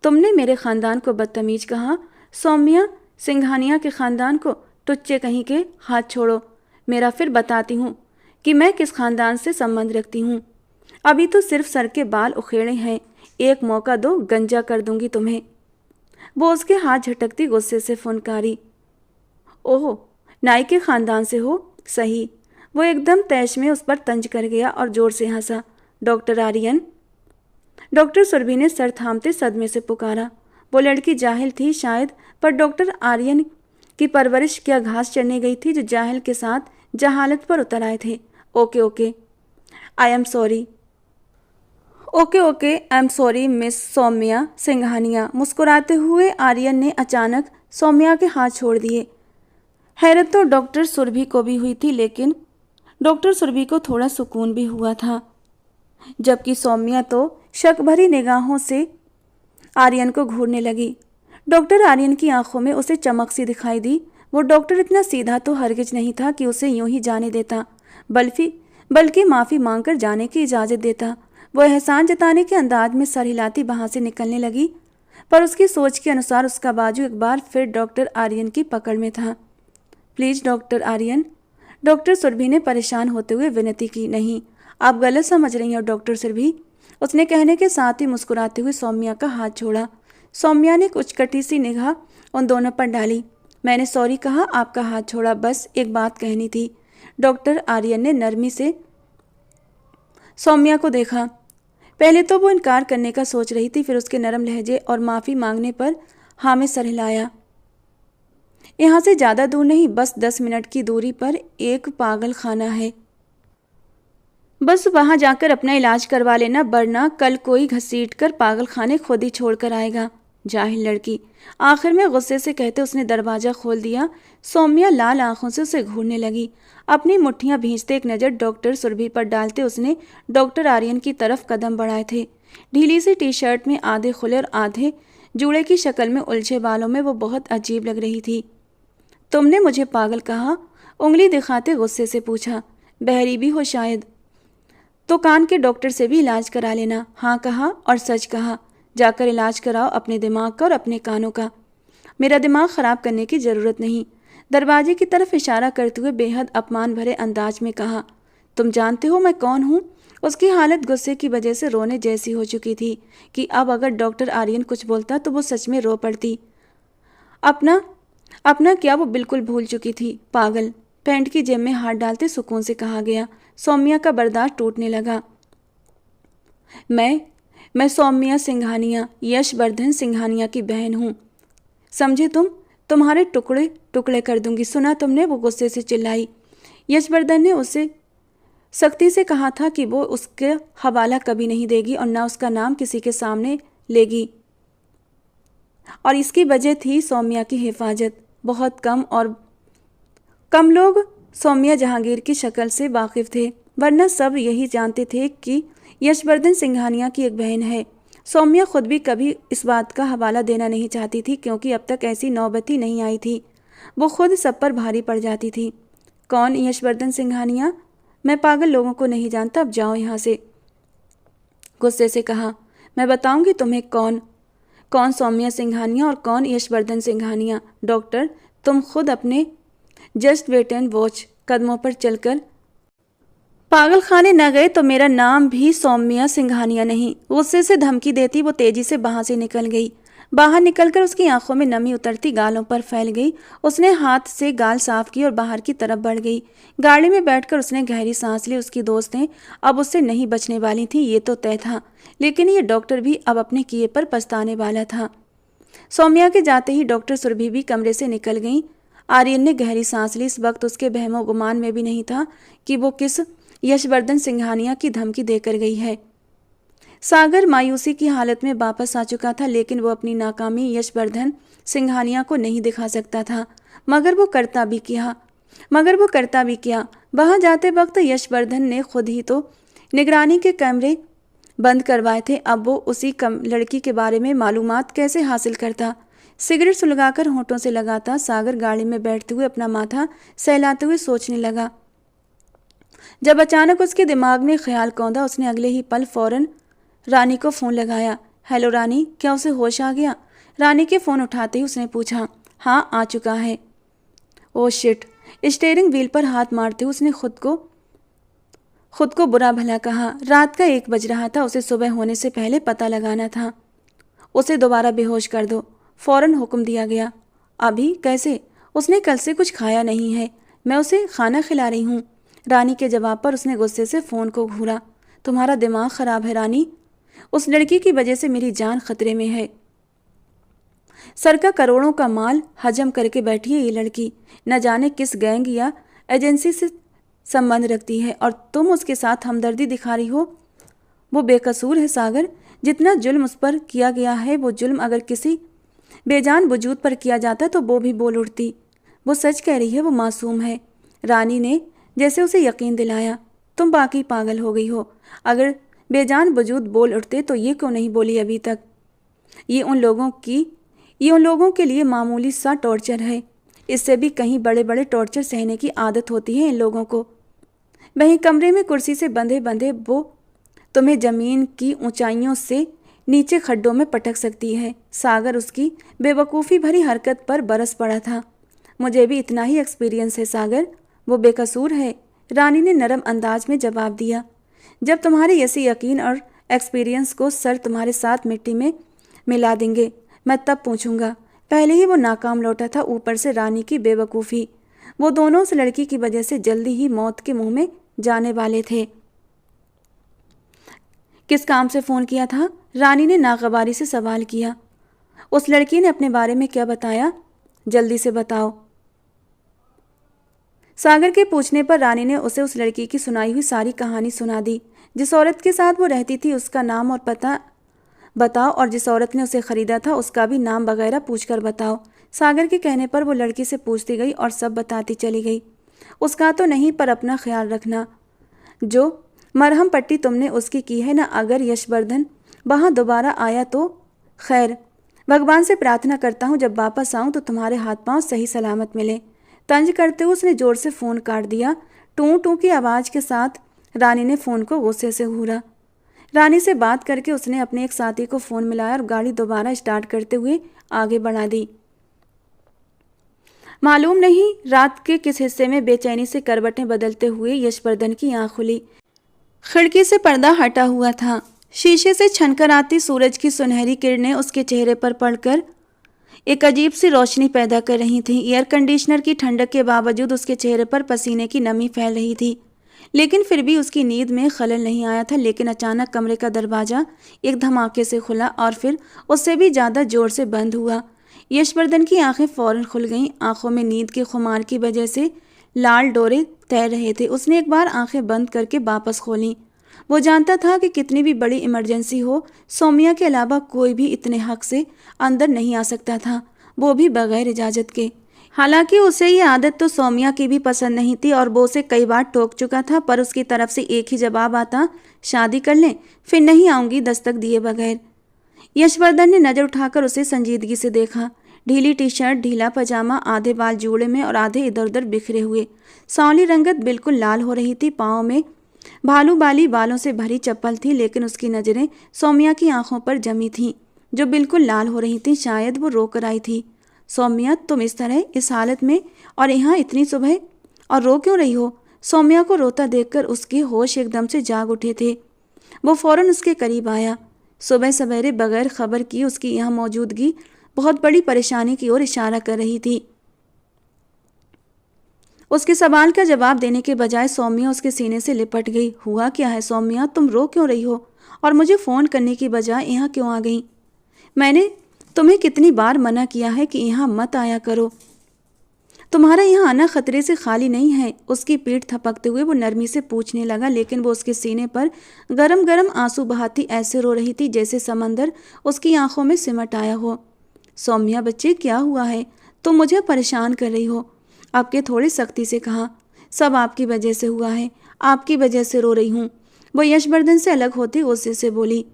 Speaker 1: तुमने मेरे ख़ानदान को बदतमीज कहा? सौम्या सिंघानिया के ख़ानदान को? टुच्चे कहीं के, हाथ छोड़ो। मेरा फिर बताती हूँ कि मैं किस ख़ानदान से संबंध रखती हूँ। अभी तो सिर्फ सर के बाल उखेड़े हैं, एक मौका दो, गंजा कर दूंगी तुम्हें। वो उसके हाथ झटकती गुस्से से फुनकारी। ओह, नाई के ख़ानदान से हो? सही। वो एकदम तैश में उस पर तंज कर गया और ज़ोर से हंसा। डॉक्टर आर्यन, डॉक्टर सुरभि ने सर थामते सदमे से पुकारा। वो लड़की जाहिल थी शायद, पर डॉक्टर आर्यन की परवरिश क्या घास चढ़ने गई थी जो जाहिल के साथ जहालत पर उतर आए थे। Okay okay, I am sorry. Okay I am sorry miss Saumya Singhania. मुस्कुराते हुए आर्यन ने अचानक सौम्या के हाथ छोड़ दिए। हैरत तो डॉक्टर सुरभि को भी हुई थी, लेकिन डॉक्टर सुरभि को थोड़ा सुकून भी हुआ था, जबकि सौम्या तो शक भरी निगाहों से आर्यन को घूरने लगी। डॉक्टर आर्यन की आंखों में उसे चमक सी दिखाई दी। वो डॉक्टर इतना सीधा तो हरगिज नहीं था कि उसे यूं ही जाने देता, बल्कि माफ़ी मांगकर जाने की इजाज़त देता। वो एहसान जताने के अंदाज में सर हिलाती वहाँ से निकलने लगी, पर उसकी सोच के अनुसार उसका बाजू एक बार फिर डॉक्टर आर्यन की पकड़ में था। Please doctor Aryan, doctor Surbhi ने परेशान होते हुए विनती की। नहीं, आप गलत समझ रही हैं डॉक्टर सुरभि, उसने कहने के साथ ही मुस्कुराते हुए सौम्या का हाथ छोड़ा। सौम्या ने कुछ कटी सी निगाह उन दोनों पर डाली। मैंने सॉरी कहा, आपका हाथ छोड़ा, बस एक बात कहनी थी। डॉक्टर आर्यन ने नरमी से सौम्या को देखा। पहले तो वो इनकार करने का सोच रही थी, फिर उसके नरम लहजे और माफ़ी मांगने पर हाँ में सर हिलाया। यहाँ से ज़्यादा दूर नहीं, बस 10 मिनट की दूरी पर एक पागल खाना है, बस वहाँ जाकर अपना इलाज करवा लेना, वरना कल कोई घसीट कर पागल खाने खुद ही छोड़ कर आएगा। जाहिल लड़की, आखिर में गुस्से से कहते उसने दरवाज़ा खोल दिया। सौम्या लाल आंखों से उसे घूरने लगी। अपनी मुट्ठियां भींचते एक नज़र डॉक्टर सुरभि पर डालते उसने डॉक्टर आर्यन की तरफ कदम बढ़ाए थे। ढीली सी टी शर्ट में आधे खुले और आधे जूड़े की शक्ल में उलझे बालों में वो बहुत अजीब लग रही थी। तुमने मुझे पागल कहा? उंगली दिखाते गुस्से से पूछा। बहरी भी हो शायद, तो कान के डॉक्टर से भी इलाज करा लेना। हाँ कहा और सच कहा, जाकर इलाज कराओ अपने दिमाग का और अपने कानों का। मेरा दिमाग ख़राब करने की ज़रूरत नहीं, दरवाजे की तरफ इशारा करते हुए बेहद अपमान भरे अंदाज में कहा। तुम जानते हो मैं कौन हूँ? उसकी हालत गुस्से की वजह से रोने जैसी हो चुकी थी कि अब अगर डॉक्टर आर्यन कुछ बोलता तो वो सच में रो पड़ती। अपना क्या वो बिल्कुल भूल चुकी थी। पागल, पैंट की जेब में हाथ डालते सुकून से कहा गया। सौम्या का बर्दाश्त टूटने लगा। मैं सौम्या सिंघानिया, यशवर्धन सिंघानिया की बहन हूँ, समझे तुम? तुम्हारे टुकड़े टुकड़े कर दूंगी। सुना तुमने? वो गुस्से से चिल्लाई। यशवर्धन ने उसे सख्ती से कहा था कि वो उसके हवाला कभी नहीं देगी और ना उसका नाम किसी के सामने लेगी, और इसकी वजह थी सौम्या की हिफाजत। बहुत कम लोग सौम्या जहांगीर की शक्ल से वाकिफ थे, वरना सब यही जानते थे कि यशवर्धन सिंघानिया की एक बहन है। सौम्या खुद भी कभी इस बात का हवाला देना नहीं चाहती थी, क्योंकि अब तक ऐसी नौबत ही नहीं आई थी। वो खुद सब पर भारी पड़ जाती थी। कौन यशवर्धन सिंघानिया? मैं पागल लोगों को नहीं जानता, अब जाओ यहाँ से, गुस्से से कहा। मैं बताऊंगी तुम्हें कौन सौम्या सिंघानिया और कौन यशवर्धन सिंघानिया। डॉक्टर, तुम खुद अपने जस्ट वेट एंड वॉच कदमों पर चलकर पागल खाने न गए तो मेरा नाम भी सौम्या सिंघानिया नहीं। गुस्से से धमकी देती वो तेजी से वहां से निकल गई। बाहर निकलकर उसकी आंखों में नमी उतरती गालों पर फैल गई। उसने हाथ से गाल साफ की और बाहर की तरफ बढ़ गई। गाड़ी में बैठकर उसने गहरी सांस ली। उसकी दोस्तें अब उससे नहीं बचने वाली थी, ये तो तय था, लेकिन ये डॉक्टर भी अब अपने किए पर पछताने वाला था। सौम्या के जाते ही डॉक्टर सुरभि भी कमरे से निकल गई। आर्यन ने गहरी सांस ली। इस वक्त उसके बहमो गुमान में भी नहीं था कि वो किस यशवर्धन सिंघानिया की धमकी देकर गई है। सागर मायूसी की हालत में वापस आ चुका था, लेकिन वो अपनी नाकामी यशवर्धन सिंघानिया को नहीं दिखा सकता था। मगर वो करता भी क्या। वहां जाते वक्त यशवर्धन ने खुद ही तो निगरानी के कैमरे बंद करवाए थे। अब वो उसी लड़की के बारे में मालूमात कैसे हासिल करता? सिगरेट सुलगाकर होठों से लगाता सागर गाड़ी में बैठते हुए अपना माथा सहलाते हुए सोचने लगा। जब अचानक उसके दिमाग में ख्याल कौंधा, उसने अगले ही पल फौरन रानी को फ़ोन लगाया। हेलो रानी, क्या उसे होश आ गया? रानी के फ़ोन उठाते ही उसने पूछा। हाँ, आ चुका है। Oh shit. स्टीयरिंग व्हील पर हाथ मारते हुए उसने खुद को बुरा भला कहा। रात का 1 बज रहा था। उसे सुबह होने से पहले पता लगाना था। उसे दोबारा बेहोश कर दो, फौरन हुक्म दिया गया। अभी कैसे? उसने कल से कुछ खाया नहीं है, मैं उसे खाना खिला रही हूँ। रानी के जवाब पर उसने गुस्से से फ़ोन को घूरा। तुम्हारा दिमाग ख़राब है रानी, उस लड़की की वजह से मेरी जान खतरे में है। सर का करोड़ों का माल हजम करके बैठी है ये लड़की। न जाने किस गैंग या एजेंसी से संबंध रखती है, और तुम उसके साथ हमदर्दी दिखा रही हो। वो बेकसूर है सागर। जितना जुल्म उस पर किया गया है, वो जुल्म अगर किसी बेजान वजूद पर किया जाता तो वो भी बोल उठती। वो सच कह रही है, वो मासूम है। रानी ने जैसे उसे यकीन दिलाया। तुम बाकी पागल हो गई हो। अगर बेजान वजूद बोल उठते तो ये क्यों नहीं बोली अभी तक? ये उन लोगों के लिए मामूली सा टॉर्चर है। इससे भी कहीं बड़े बड़े टॉर्चर सहने की आदत होती है इन लोगों को। वहीं कमरे में कुर्सी से बंधे बंधे वो तुम्हें ज़मीन की ऊंचाइयों से नीचे खड्डों में पटक सकती है। सागर उसकी बेवकूफ़ी भरी हरकत पर बरस पड़ा था। मुझे भी इतना ही एक्सपीरियंस है सागर, वो बेकसूर है, रानी ने नरम अंदाज में जवाब दिया। जब तुम्हारे ऐसे यकीन और एक्सपीरियंस को सर तुम्हारे साथ मिट्टी में मिला देंगे, मैं तब पूछूंगा। पहले ही वो नाकाम लौटा था, ऊपर से रानी की बेवकूफ़ी। वो दोनों उस लड़की की वजह से जल्दी ही मौत के मुंह में जाने वाले थे। किस काम से फ़ोन किया था? रानी ने नागवारी से सवाल किया। उस लड़की ने अपने बारे में क्या बताया? जल्दी से बताओ। सागर के पूछने पर रानी ने उसे उस लड़की की सुनाई हुई सारी कहानी सुना दी। जिस औरत के साथ वो रहती थी उसका नाम और पता बताओ, और जिस औरत ने उसे खरीदा था उसका भी नाम वगैरह पूछकर बताओ। सागर के कहने पर वो लड़की से पूछती गई और सब बताती चली गई। उसका तो नहीं, पर अपना ख्याल रखना। जो मरहम पट्टी तुमने उसकी की है ना, अगर यशवर्धन वहाँ दोबारा आया तो खैर। भगवान से प्रार्थना करता हूँ जब वापस आऊँ तो तुम्हारे हाथ पांव सही सलामत मिले। तंज करते हुए उसने जोर से फ़ोन काट दिया। टू टू की आवाज़ के साथ रानी ने फ़ोन को गुस्से से घूरा। रानी से बात करके उसने अपने एक साथी को फ़ोन मिलाया और गाड़ी दोबारा स्टार्ट करते हुए आगे बढ़ा दी। मालूम नहीं रात के किस हिस्से में बेचैनी से करवटें बदलते हुए यशवर्धन की आँख खुली। खिड़की से पर्दा हटा हुआ था। शीशे से छनकर आती सूरज की सुनहरी किरणें उसके चेहरे पर पड़कर एक अजीब सी रोशनी पैदा कर रही थीं। एयर कंडीशनर की ठंडक के बावजूद उसके चेहरे पर पसीने की नमी फैल रही थी, लेकिन फिर भी उसकी नींद में खलल नहीं आया था। लेकिन अचानक कमरे का दरवाज़ा एक धमाके से खुला और फिर उससे भी ज़्यादा ज़ोर से बंद हुआ। यशवर्धन की आंखें फौरन खुल गईं। आंखों में नींद के खुमार की वजह से लाल डोरे तैर रहे थे। उसने एक बार आंखें बंद करके वापस खोलीं। वो जानता था कि कितनी भी बड़ी इमरजेंसी हो, सौम्या के अलावा कोई भी इतने हक से अंदर नहीं आ सकता था, वो भी बगैर इजाज़त के। हालांकि उसे ये आदत तो सौम्या की भी पसंद नहीं थी और वो उसे कई बार टोक चुका था, पर उसकी तरफ से एक ही जवाब आता, शादी कर लें, फिर नहीं आऊँगी दस्तक दिए बगैर। यशवर्धन ने नज़र उठाकर उसे संजीदगी से देखा। ढीली टी शर्ट, ढीला पजामा, आधे बाल जूड़े में और आधे इधर उधर बिखरे हुए। सांवली रंगत बिल्कुल लाल हो रही थी। पाँव में भालू बाली बालों से भरी चप्पल थी, लेकिन उसकी नज़रें सौम्या की आंखों पर जमी थीं, जो बिल्कुल लाल हो रही थीं। शायद वो रो कर आई थी। सौम्या, तुम इस तरह, इस हालत में, और यहाँ इतनी सुबह, और रो क्यों रही हो? सौम्या को रोता देखकर उसके होश एकदम से जाग उठे थे। वो फौरन उसके करीब आया। सुबह सवेरे बगैर खबर की उसकी यहाँ मौजूदगी बहुत बड़ी परेशानी की ओर इशारा कर रही थी। उसके सवाल का जवाब देने के बजाय सौम्या उसके सीने से लिपट गई। हुआ क्या है सौम्या, तुम रो क्यों रही हो? और मुझे फ़ोन करने की बजाय यहाँ क्यों आ गई? मैंने तुम्हें कितनी बार मना किया है कि यहाँ मत आया करो। तुम्हारा यहाँ आना खतरे से खाली नहीं है। उसकी पीठ थपकते हुए वो नरमी से पूछने लगा, लेकिन वो उसके सीने पर गरम गरम आंसू बहाती ऐसे रो रही थी जैसे समंदर उसकी आंखों में सिमट आया हो। सौम्या बच्चे, क्या हुआ है? तुम मुझे परेशान कर रही हो। आपके थोड़ी सख्ती से कहा। सब आपकी वजह से हुआ है, आपकी वजह से रो रही हूँ, वो यशवर्धन से अलग होती गुस्से से बोली।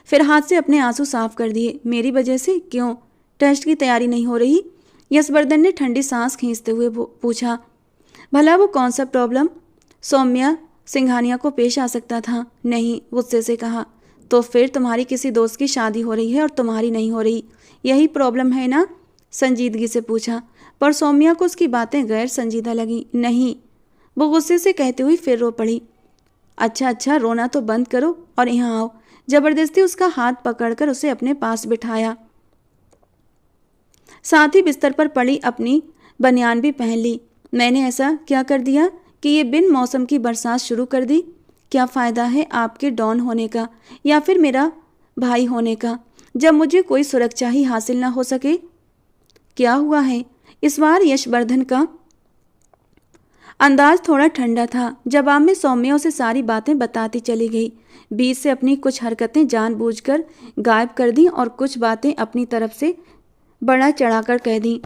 Speaker 1: फिर हाथ से अपने आंसू साफ कर दिए। मेरी वजह से? क्यों? टेस्ट की तैयारी नहीं हो रही? यशवर्धन ने ठंडी सांस खींचते हुए पूछा। भला वो कौन सा प्रॉब्लम सौम्या सिंघानिया को पेश आ सकता था? नहीं, गुस्से से कहा। तो फिर तुम्हारी किसी दोस्त की शादी हो रही है और तुम्हारी नहीं हो रही, यही प्रॉब्लम है ना? संजीदगी से पूछा। पर सौम्या को उसकी बातें गैर संजीदा लगी। नहीं, वो गुस्से से कहते हुए फिर रो पड़ी। अच्छा अच्छा, रोना तो बंद करो और यहाँ आओ। जबरदस्ती उसका हाथ पकड़कर उसे अपने पास बिठाया। साथ ही बिस्तर पर पड़ी अपनी बनियान भी पहन ली। मैंने ऐसा क्या कर दिया कि ये बिन मौसम की बरसात शुरू कर दी? क्या फ़ायदा है आपके डॉन होने का या फिर मेरा भाई होने का, जब मुझे कोई सुरक्षा ही हासिल ना हो सके? क्या हुआ है? इस बार यशवर्धन का अंदाज थोड़ा ठंडा था। जवाब में सौम्या उसे सारी बातें बताती चली गई। बीच से अपनी कुछ हरकतें जानबूझकर गायब कर दी और कुछ बातें अपनी तरफ से बड़ा चढ़ाकर कह दी।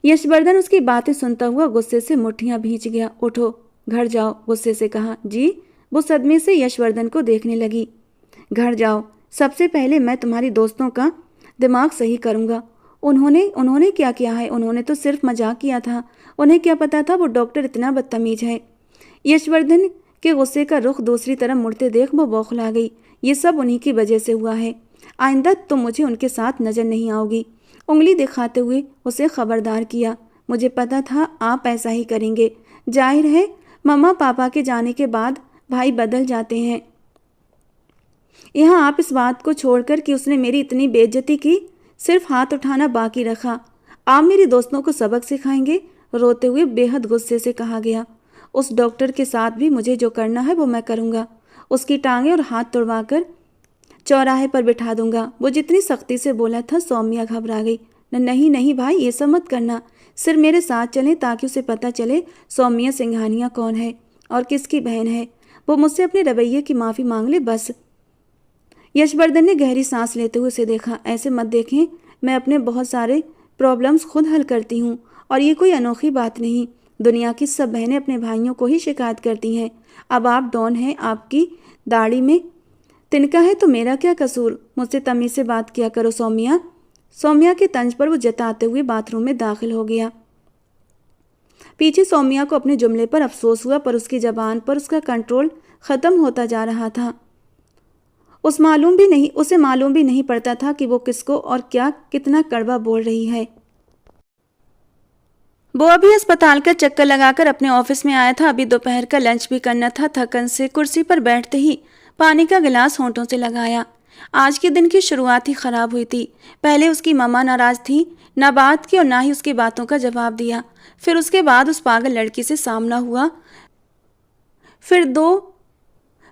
Speaker 1: यशवर्धन उसकी बातें सुनता हुआ गुस्से से मुट्ठियां भींच गया। उठो, घर जाओ, गुस्से से कहा। जी? वो सदमे से यशवर्धन को देखने लगी। घर जाओ, सबसे पहले मैं तुम्हारी दोस्तों का दिमाग सही करूंगा। उन्होंने क्या किया है? उन्होंने तो सिर्फ मजाक किया था। उन्हें क्या पता था वो डॉक्टर इतना बदतमीज है। यशवर्धन के गुस्से का रुख दूसरी तरफ मुड़ते देख वो बौखला गई। ये सब उन्हीं की वजह से हुआ है। आइंदा तुम मुझे उनके साथ नजर नहीं आओगी। उंगली दिखाते हुए उसे खबरदार किया। मुझे पता था आप ऐसा ही करेंगे। जाहिर है मम्मा पापा के जाने के बाद भाई बदल जाते हैं। यहाँ आप इस बात को छोड़कर कि उसने मेरी इतनी बेइज्जती की, सिर्फ हाथ उठाना बाकी रखा। आप मेरी दोस्तों को सबक सिखाएंगे? रोते हुए बेहद गुस्से से कहा गया। उस डॉक्टर के साथ भी मुझे जो करना है वो मैं करूँगा। उसकी टांगें और हाथ तुड़वाकर चौराहे पर बिठा दूंगा। वो जितनी सख्ती से बोला था, सौम्या घबरा गई। नहीं नहीं भाई, ये सब मत करना। सिर्फ मेरे साथ चलें ताकि उसे पता चले सौम्या सिंघानिया कौन है और किसकी बहन है। वो मुझसे अपने रवैये की माफ़ी मांग ले बस। यशवर्धन ने गहरी सांस लेते हुए उसे देखा। ऐसे मत देखें, मैं अपने बहुत सारे प्रॉब्लम्स खुद हल करती हूँ और ये कोई अनोखी बात नहीं। दुनिया की सब बहनें अपने भाइयों को ही शिकायत करती हैं। अब आप डॉन हैं, आपकी दाढ़ी में तिनका है तो मेरा क्या कसूर? मुझसे तमीज़ से बात किया करो सौम्या। सौम्या के तंज पर वो जताते हुए बाथरूम में दाखिल हो गया। पीछे सौम्या को अपने जुमले पर अफसोस हुआ, पर उसकी जबान पर उसका कंट्रोल ख़त्म होता जा रहा था। उसे मालूम भी नहीं पड़ता था कि वो किसको और क्या कितना कड़वा बोल रही है। वो अभी अस्पताल का चक्कर लगाकर अपने ऑफिस में आया था। अभी दोपहर का लंच भी करना था। थकन से कुर्सी पर बैठते ही पानी का गिलास होंठों से लगाया। आज के दिन की शुरुआत ही खराब हुई थी। पहले उसकी मम्मा नाराज थी, ना बात की और ना ही उसकी बातों का जवाब दिया। फिर उसके बाद उस पागल लड़की से सामना हुआ।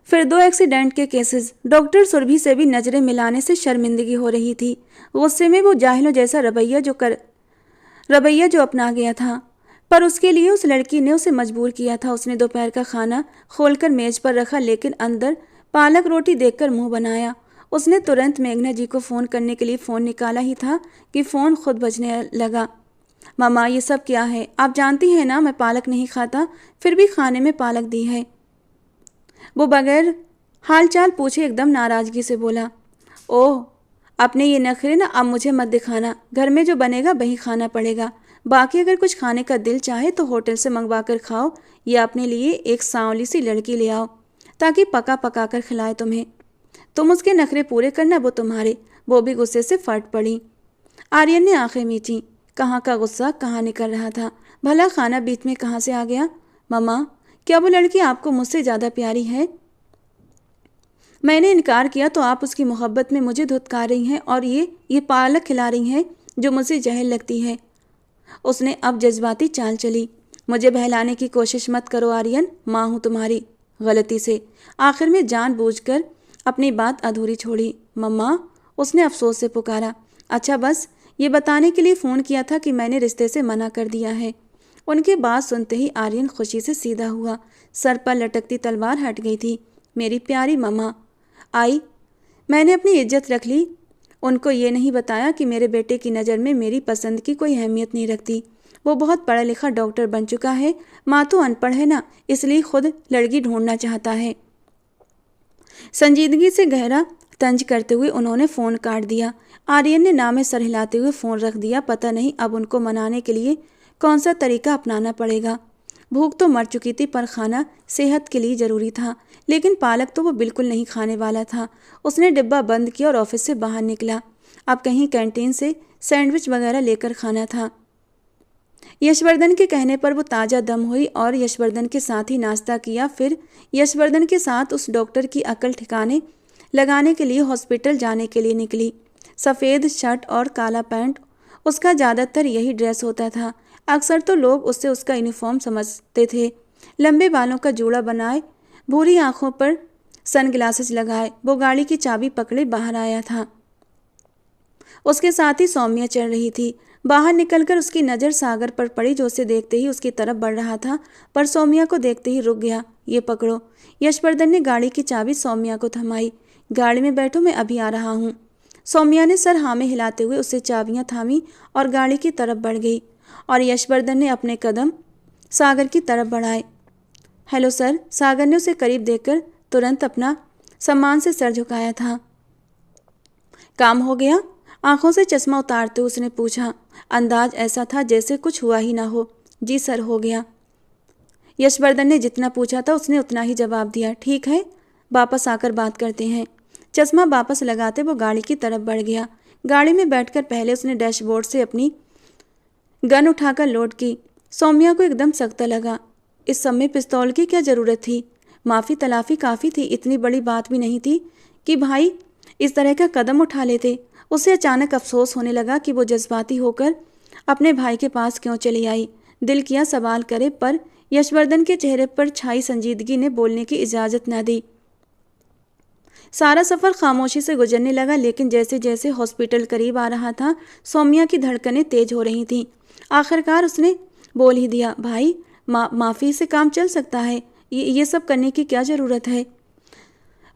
Speaker 1: फिर 2 एक्सीडेंट के केसेस। डॉक्टर सुरभि से भी नजरें मिलाने से शर्मिंदगी हो रही थी। गुस्से में वो जाहिलों जैसा रवैया जो अपना गया था, पर उसके लिए उस लड़की ने उसे मजबूर किया था। उसने दोपहर का खाना खोलकर मेज पर रखा, लेकिन अंदर पालक रोटी देखकर मुंह बनाया। उसने तुरंत मेघना जी को फ़ोन करने के लिए फ़ोन निकाला ही था कि फ़ोन खुद बजने लगा। मामा, ये सब क्या है? आप जानती हैं ना मैं पालक नहीं खाता, फिर भी खाने में पालक दी है। वो बगैर हालचाल पूछे एकदम नाराज़गी से बोला। ओह, अपने ये नखरे ना अब मुझे मत दिखाना। घर में जो बनेगा वही खाना पड़ेगा। बाकी अगर कुछ खाने का दिल चाहे तो होटल से मंगवा कर खाओ, या अपने लिए एक सांवली सी लड़की ले आओ ताकि पका पका कर खिलाए तुम्हें। तुम उसके नखरे पूरे करना, वो तुम्हारे। वो भी गुस्से से फट पड़ी। आर्यन ने आंखें मींची। कहाँ का गुस्सा कहाँ निकल रहा था? भला खाना बीच में कहाँ से आ गया? मम्मा, क्या वो लड़की आपको मुझसे ज़्यादा प्यारी है? मैंने इनकार किया तो आप उसकी मोहब्बत में मुझे धुतकार रही हैं, और ये पालक खिला रही हैं जो मुझे जहर लगती है। उसने अब जज्बाती चाल चली। मुझे बहलाने की कोशिश मत करो आर्यन, माँ हूँ तुम्हारी। गलती से आखिर में जानबूझकर अपनी बात अधूरी छोड़ी। मम्मा, उसने अफसोस से पुकारा। अच्छा बस ये बताने के लिए फ़ोन किया था कि मैंने रिश्ते से मना कर दिया है। उनकी बात सुनते ही आर्यन खुशी से सीधा हुआ। सर पर लटकती तलवार हट गई थी। मेरी प्यारी मम्मा आई, मैंने अपनी इज्जत रख ली। उनको ये नहीं बताया कि मेरे बेटे की नज़र में मेरी पसंद की कोई अहमियत नहीं रखती। वो बहुत पढ़ा लिखा डॉक्टर बन चुका है, माँ तो अनपढ़ है ना, इसलिए खुद लड़की ढूंढना चाहता है। संजीदगी से गहरा तंज करते हुए उन्होंने फ़ोन काट दिया। आर्यन ने नामे सर हिलाते हुए फ़ोन रख दिया। पता नहीं अब उनको मनाने के लिए कौन सा तरीका अपनाना पड़ेगा। भूख तो मर चुकी थी, पर खाना सेहत के लिए ज़रूरी था। लेकिन पालक तो वो बिल्कुल नहीं खाने वाला था। उसने डिब्बा बंद किया और ऑफिस से बाहर निकला। अब कहीं कैंटीन से सैंडविच वगैरह लेकर खाना था। यशवर्धन के कहने पर वो ताज़ा दम हुई और यशवर्धन के साथ ही नाश्ता किया। फिर यशवर्धन के साथ उस डॉक्टर की अकल ठिकाने लगाने के लिए हॉस्पिटल जाने के लिए निकली। सफ़ेद शर्ट और काला पैंट, उसका ज़्यादातर यही ड्रेस होता था। अक्सर तो लोग उससे उसका यूनिफॉर्म समझते थे। लंबे बालों का जूड़ा बनाए, भूरी आंखों पर सनग्लासेस लगाए, वो गाड़ी की चाबी पकड़े बाहर आया था। उसके साथ ही सौम्या चल रही थी। बाहर निकलकर उसकी नज़र सागर पर पड़ी, जो उसे देखते ही उसकी तरफ बढ़ रहा था, पर सौम्या को देखते ही रुक गया। ये पकड़ो। यशवर्धन ने गाड़ी की चाबी सौम्या को थमाई। गाड़ी में बैठो, मैं अभी आ रहा हूँ। सौम्या ने सर हाँ में हिलाते हुए उससे चाबियाँ थामी और गाड़ी की तरफ बढ़ गई, और यशवर्धन ने अपने कदम सागर की तरफ बढ़ाए। Hello sir. सागर ने उसे करीब देखकर तुरंत अपना सम्मान से सर झुकाया था। काम हो गया? आंखों से चश्मा उतारते उसने पूछा। अंदाज ऐसा था जैसे कुछ हुआ ही ना हो। जी सर, हो गया। यशवर्धन ने जितना पूछा था उसने उतना ही जवाब दिया। ठीक है, वापस आकर बात करते हैं। चश्मा वापस लगाते वो गाड़ी की तरफ बढ़ गया। गाड़ी में बैठकर पहले उसने डैशबोर्ड से अपनी गन उठाकर लोड की। सौम्या को एकदम सख्त लगा। इस समय पिस्तौल की क्या ज़रूरत थी? माफ़ी तलाफ़ी काफ़ी थी, इतनी बड़ी बात भी नहीं थी कि भाई इस तरह का कदम उठा लेते। उसे अचानक अफसोस होने लगा कि वो जज्बाती होकर अपने भाई के पास क्यों चली आई। दिल किया सवाल करे, पर यशवर्धन के चेहरे पर छाई संजीदगी ने बोलने की इजाज़त न दी। सारा सफ़र खामोशी से गुजरने लगा, लेकिन जैसे जैसे हॉस्पिटल करीब आ रहा था, सौम्या की धड़कनें तेज हो रही थीं। आखिरकार उसने बोल ही दिया, भाई माफ़ी से काम चल सकता है, ये सब करने की क्या ज़रूरत है?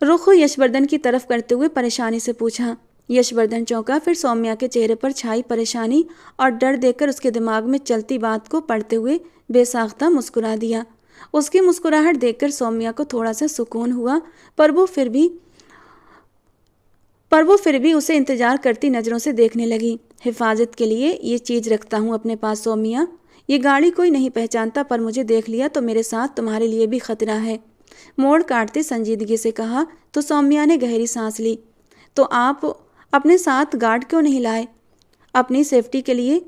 Speaker 1: रुख यशवर्धन की तरफ करते हुए परेशानी से पूछा। यशवर्धन चौंका, फिर सौम्या के चेहरे पर छाई परेशानी और डर देखकर उसके दिमाग में चलती बात को पढ़ते हुए बेसाख्ता मुस्कुरा दिया। उसकी मुस्कुराहट देखकर सौम्या को थोड़ा सा सुकून हुआ, पर वो फिर भी उसे इंतजार करती नज़रों से देखने लगी। हिफाजत के लिए ये चीज़ रखता हूँ अपने पास सौम्या। ये गाड़ी कोई नहीं पहचानता, पर मुझे देख लिया तो मेरे साथ तुम्हारे लिए भी खतरा है। मोड़ काटते संजीदगी से कहा तो सौम्या ने गहरी सांस ली। तो आप अपने साथ गार्ड क्यों नहीं लाए? अपनी सेफ्टी के लिए,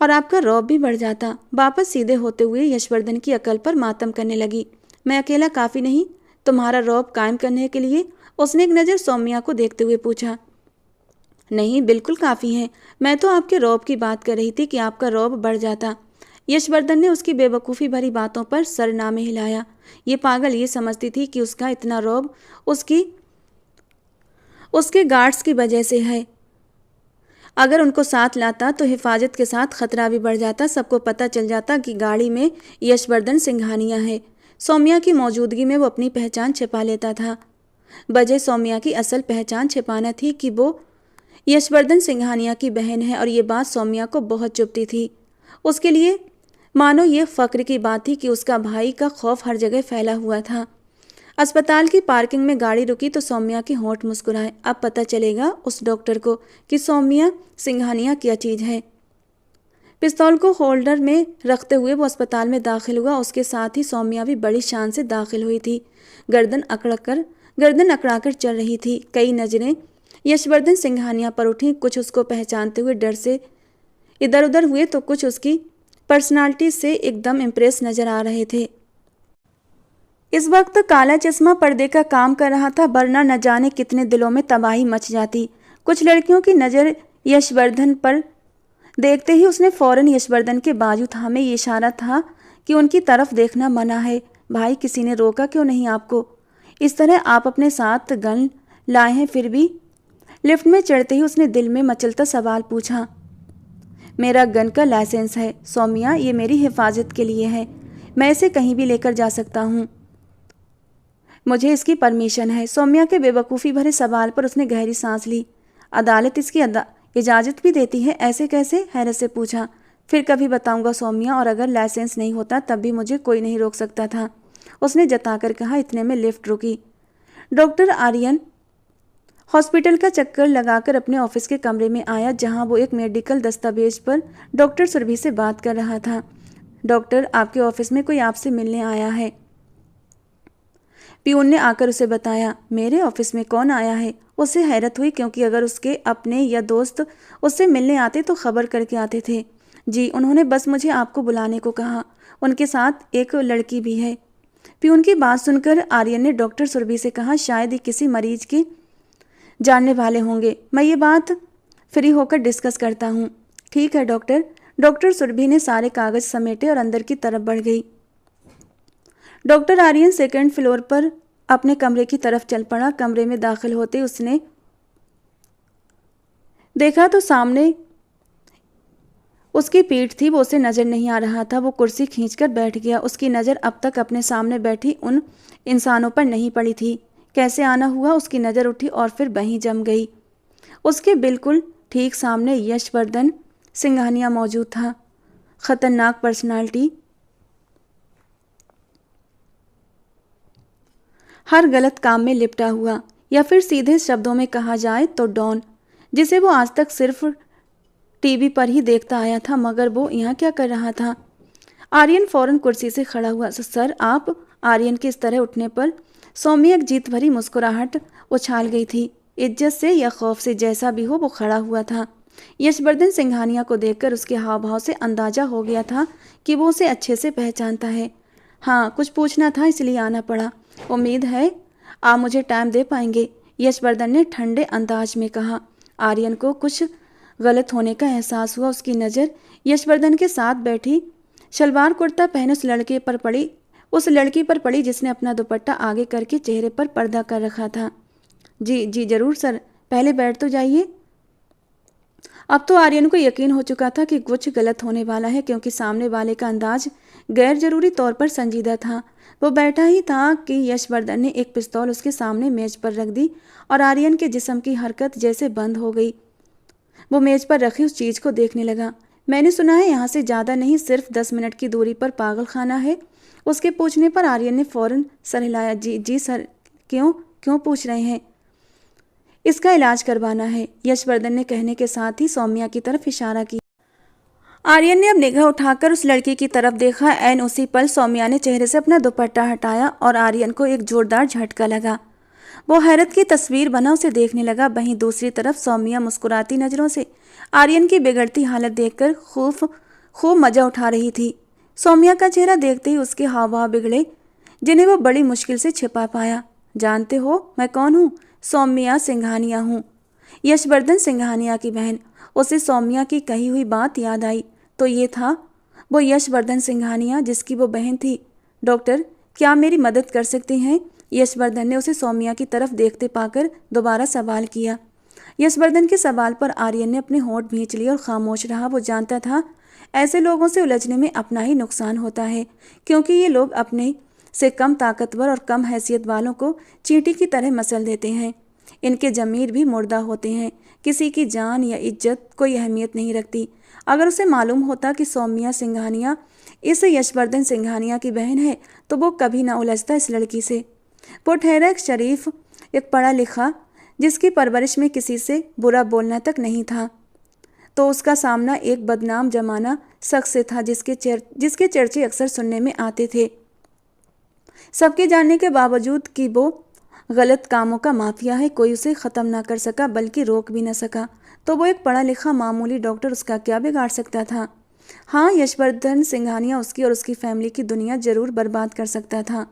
Speaker 1: और आपका रौब भी बढ़ जाता। वापस सीधे होते हुए यशवर्धन की अकल पर मातम करने लगी। मैं अकेला काफ़ी नहीं तुम्हारा रौब कायम करने के लिए? उसने एक नज़र सौम्या को देखते हुए पूछा। नहीं, बिल्कुल काफ़ी हैं। मैं तो आपके रौब की बात कर रही थी कि आपका रौब बढ़ जाता। यशवर्धन ने उसकी बेवकूफ़ी भरी बातों पर सरनामे हिलाया। ये पागल ये समझती थी कि उसका इतना रौब उसके गार्ड्स की वजह से है। अगर उनको साथ लाता तो हिफाजत के साथ खतरा भी बढ़ जाता। सबको पता चल जाता कि गाड़ी में यशवर्धन सिंघानिया है। सौम्या की मौजूदगी में वो अपनी पहचान छिपा लेता था। वजह सौम्या की असल पहचान छिपाना थी कि वो यशवर्धन सिंघानिया की बहन है, और ये बात सौम्या को बहुत चुभती थी। उसके लिए मानो ये फ़क्र की बात थी कि उसका भाई का खौफ हर जगह फैला हुआ था। अस्पताल की पार्किंग में गाड़ी रुकी तो सौम्या के होंठ मुस्कुराए। अब पता चलेगा उस डॉक्टर को कि सौम्या सिंघानिया क्या चीज़ है। पिस्तौल को होल्डर में रखते हुए वो अस्पताल में दाखिल हुआ। उसके साथ ही सौम्या भी बड़ी शान से दाखिल हुई थी। गर्दन अकड़ाकर चल रही थी। कई नज़रें यशवर्धन सिंघानिया पर उठी। कुछ उसको पहचानते हुए डर से इधर उधर हुए तो कुछ उसकी पर्सनालिटी से एकदम इम्प्रेस नजर आ रहे थे। इस वक्त काला चश्मा पर्दे का काम कर रहा था, वरना न जाने कितने दिलों में तबाही मच जाती। कुछ लड़कियों की नज़र यशवर्धन पर देखते ही उसने फौरन यशवर्धन के बाजू थामे। ये इशारा था कि उनकी तरफ देखना मना है। भाई, किसी ने रोका क्यों नहीं आपको? इस तरह आप अपने साथ गन लाए हैं फिर भी? लिफ्ट में चढ़ते ही उसने दिल में मचलता सवाल पूछा। मेरा गन का लाइसेंस है सौम्या, ये मेरी हिफाजत के लिए है। मैं इसे कहीं भी लेकर जा सकता हूँ, मुझे इसकी परमिशन है। सौम्या के बेवकूफ़ी भरे सवाल पर उसने गहरी सांस ली। अदालत इसकी इजाज़त भी देती है? ऐसे कैसे? हैरत से पूछा। फिर कभी बताऊंगा सौम्या, और अगर लाइसेंस नहीं होता तब भी मुझे कोई नहीं रोक सकता था, उसने जताकर कहा। इतने में लिफ्ट रुकी। डॉक्टर आर्यन हॉस्पिटल का चक्कर लगाकर अपने ऑफिस के कमरे में आया, जहां वो एक मेडिकल दस्तावेज पर डॉक्टर सुरभि से बात कर रहा था। डॉक्टर, आपके ऑफिस में कोई आपसे मिलने आया है, पियून ने आकर उसे बताया। मेरे ऑफिस में कौन आया है? उसे हैरत हुई, क्योंकि अगर उसके अपने या दोस्त उससे मिलने आते तो खबर करके आते थे। जी, उन्होंने बस मुझे आपको बुलाने को कहा। उनके साथ एक लड़की भी है। पियून की बात सुनकर आर्यन ने डॉक्टर सुरभि से कहा, शायद ही किसी मरीज के जानने वाले होंगे। मैं ये बात फ्री होकर डिस्कस करता हूँ। ठीक है डॉक्टर। डॉक्टर सुरभि ने सारे कागज समेटे और अंदर की तरफ बढ़ गई। डॉक्टर आर्यन सेकंड फ्लोर पर अपने कमरे की तरफ चल पड़ा। कमरे में दाखिल होते उसने देखा तो सामने उसकी पीठ थी, वो उसे नज़र नहीं आ रहा था। वो कुर्सी खींचकर बैठ गया। उसकी नज़र अब तक अपने सामने बैठी उन इंसानों पर नहीं पड़ी थी। कैसे आना हुआ, उसकी नज़र उठी और फिर वहीं जम गई। उसके बिल्कुल ठीक सामने यशवर्धन सिंघानिया मौजूद था। खतरनाक पर्सनालिटी, हर गलत काम में लिपटा हुआ, या फिर सीधे शब्दों में कहा जाए तो डॉन, जिसे वो आज तक सिर्फ टीवी पर ही देखता आया था। मगर वो यहाँ क्या कर रहा था? आर्यन फौरन कुर्सी से खड़ा हुआ। सर आप? आर्यन के इस तरह उठने पर सौम्या एक जीत भरी मुस्कुराहट उछाल गई थी। इज्जत से या खौफ से, जैसा भी हो, वो खड़ा हुआ था। यशवर्धन सिंघानिया को देखकर उसके हाव भाव से अंदाजा हो गया था कि वो उसे अच्छे से पहचानता है। हाँ, कुछ पूछना था इसलिए आना पड़ा। उम्मीद है आप मुझे टाइम दे पाएंगे, यशवर्धन ने ठंडे अंदाज में कहा। आर्यन को कुछ गलत होने का एहसास हुआ। उसकी नज़र यशवर्धन के साथ बैठी शलवार कुर्ता पहने उस लड़की पर पड़ी जिसने अपना दुपट्टा आगे करके चेहरे पर पर्दा कर रखा था। जी जी ज़रूर सर, पहले बैठ तो जाइए। अब तो आर्यन को यकीन हो चुका था कि कुछ गलत होने वाला है, क्योंकि सामने वाले का अंदाज गैर जरूरी तौर पर संजीदा था। वो बैठा ही था कि यशवर्धन ने एक पिस्तौल उसके सामने मेज पर रख दी और आर्यन के जिस्म की हरकत जैसे बंद हो गई। वो मेज पर रखी उस चीज़ को देखने लगा। मैंने सुना है यहाँ से ज़्यादा नहीं, सिर्फ 10 मिनट की दूरी पर पागल खाना है। उसके पूछने पर आर्यन ने फौरन सर हिलाया। जी जी सर। क्यों पूछ रहे हैं? इसका इलाज करवाना है, यशवर्धन ने कहने के साथ ही सौम्या की तरफ इशारा किया। आर्यन ने अब निगाह उठाकर उस लड़की की तरफ देखा। ऐन उसी पल सौम्या ने चेहरे से अपना दुपट्टा हटाया और आर्यन को एक जोरदार झटका लगा। वो हैरत की तस्वीर बना उसे देखने लगा। वहीं दूसरी तरफ सौम्या मुस्कुराती नज़रों से आर्यन की बिगड़ती हालत देखकर खूब मजा उठा रही थी। सौम्या का चेहरा देखते ही उसके हाव भाव बिगड़े, जिन्हें वो बड़ी मुश्किल से छिपा पाया। जानते हो मैं कौन हूँ? सौम्या सिंघानिया हूँ, यशवर्धन सिंघानिया की बहन। उसे सौम्या की कही हुई बात याद आई। तो ये था वो यशवर्धन सिंघानिया जिसकी वो बहन थी। डॉक्टर, क्या मेरी मदद कर सकते हैं? यशवर्धन ने उसे सौम्या की तरफ देखते पाकर दोबारा सवाल किया। यशवर्धन के सवाल पर आर्यन ने अपने होंठ भींच लिए और खामोश रहा। वो जानता था ऐसे लोगों से उलझने में अपना ही नुकसान होता है, क्योंकि ये लोग अपने से कम ताकतवर और कम हैसियत वालों को चींटी की तरह मसल देते हैं। इनके ज़मीर भी मुर्दा होते हैं। किसी की जान या इज्जत कोई अहमियत नहीं रखती। अगर उसे मालूम होता कि सौम्या सिंघानिया इस यशवर्धन सिंघानिया की बहन है तो वो कभी ना उलझता इस लड़की से। वो ठहरा एक शरीफ, एक पढ़ा लिखा, जिसकी परवरिश में किसी से बुरा बोलना तक नहीं था, तो उसका सामना एक बदनाम जमाना शख्स से था जिसके चर्चे अक्सर सुनने में आते थे। सबके जानने के बावजूद कि वो गलत कामों का माफिया है, कोई उसे ख़त्म ना कर सका बल्कि रोक भी ना सका। तो वो एक पढ़ा लिखा मामूली डॉक्टर उसका क्या बिगाड़ सकता था? हाँ, यशवर्धन सिंघानिया उसकी और उसकी फैमिली की दुनिया जरूर बर्बाद कर सकता था,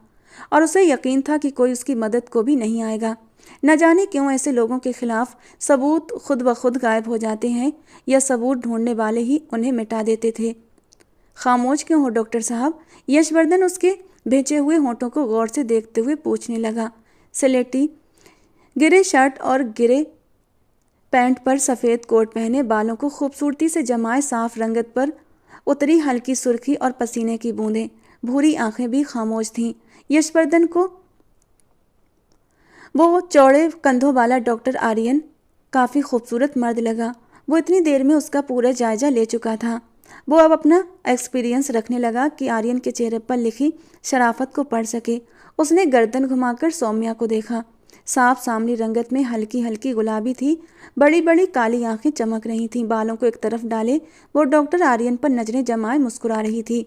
Speaker 1: और उसे यकीन था कि कोई उसकी मदद को भी नहीं आएगा। न जाने क्यों ऐसे लोगों के खिलाफ सबूत खुद ब खुद गायब हो जाते हैं, या सबूत ढूंढने वाले ही उन्हें मिटा देते थे। खामोश क्यों हो डॉक्टर साहब? यशवर्धन उसके भेजे हुए होंठों को गौर से देखते हुए पूछने लगा। स्लेटी गिरे शर्ट और गिरे पैंट पर सफ़ेद कोट पहने, बालों को खूबसूरती से जमाए, साफ रंगत पर उतरी हल्की सुर्खी और पसीने की बूंदें, भूरी आंखें भी खामोश थीं। यशवर्धन को वो चौड़े कंधों वाला डॉक्टर आर्यन काफ़ी खूबसूरत मर्द लगा। वो इतनी देर में उसका पूरा जायजा ले चुका था। वो अब अपना एक्सपीरियंस रखने लगा कि आर्यन के चेहरे पर लिखी शराफत को पढ़ सके। उसने गर्दन घुमाकर सौम्या को देखा। साफ सामनी रंगत में हल्की हल्की गुलाबी थी, बड़ी बड़ी काली आंखें चमक रही थीं। बालों को एक तरफ डाले वो डॉक्टर आर्यन पर नजरें जमाए मुस्कुरा रही थी।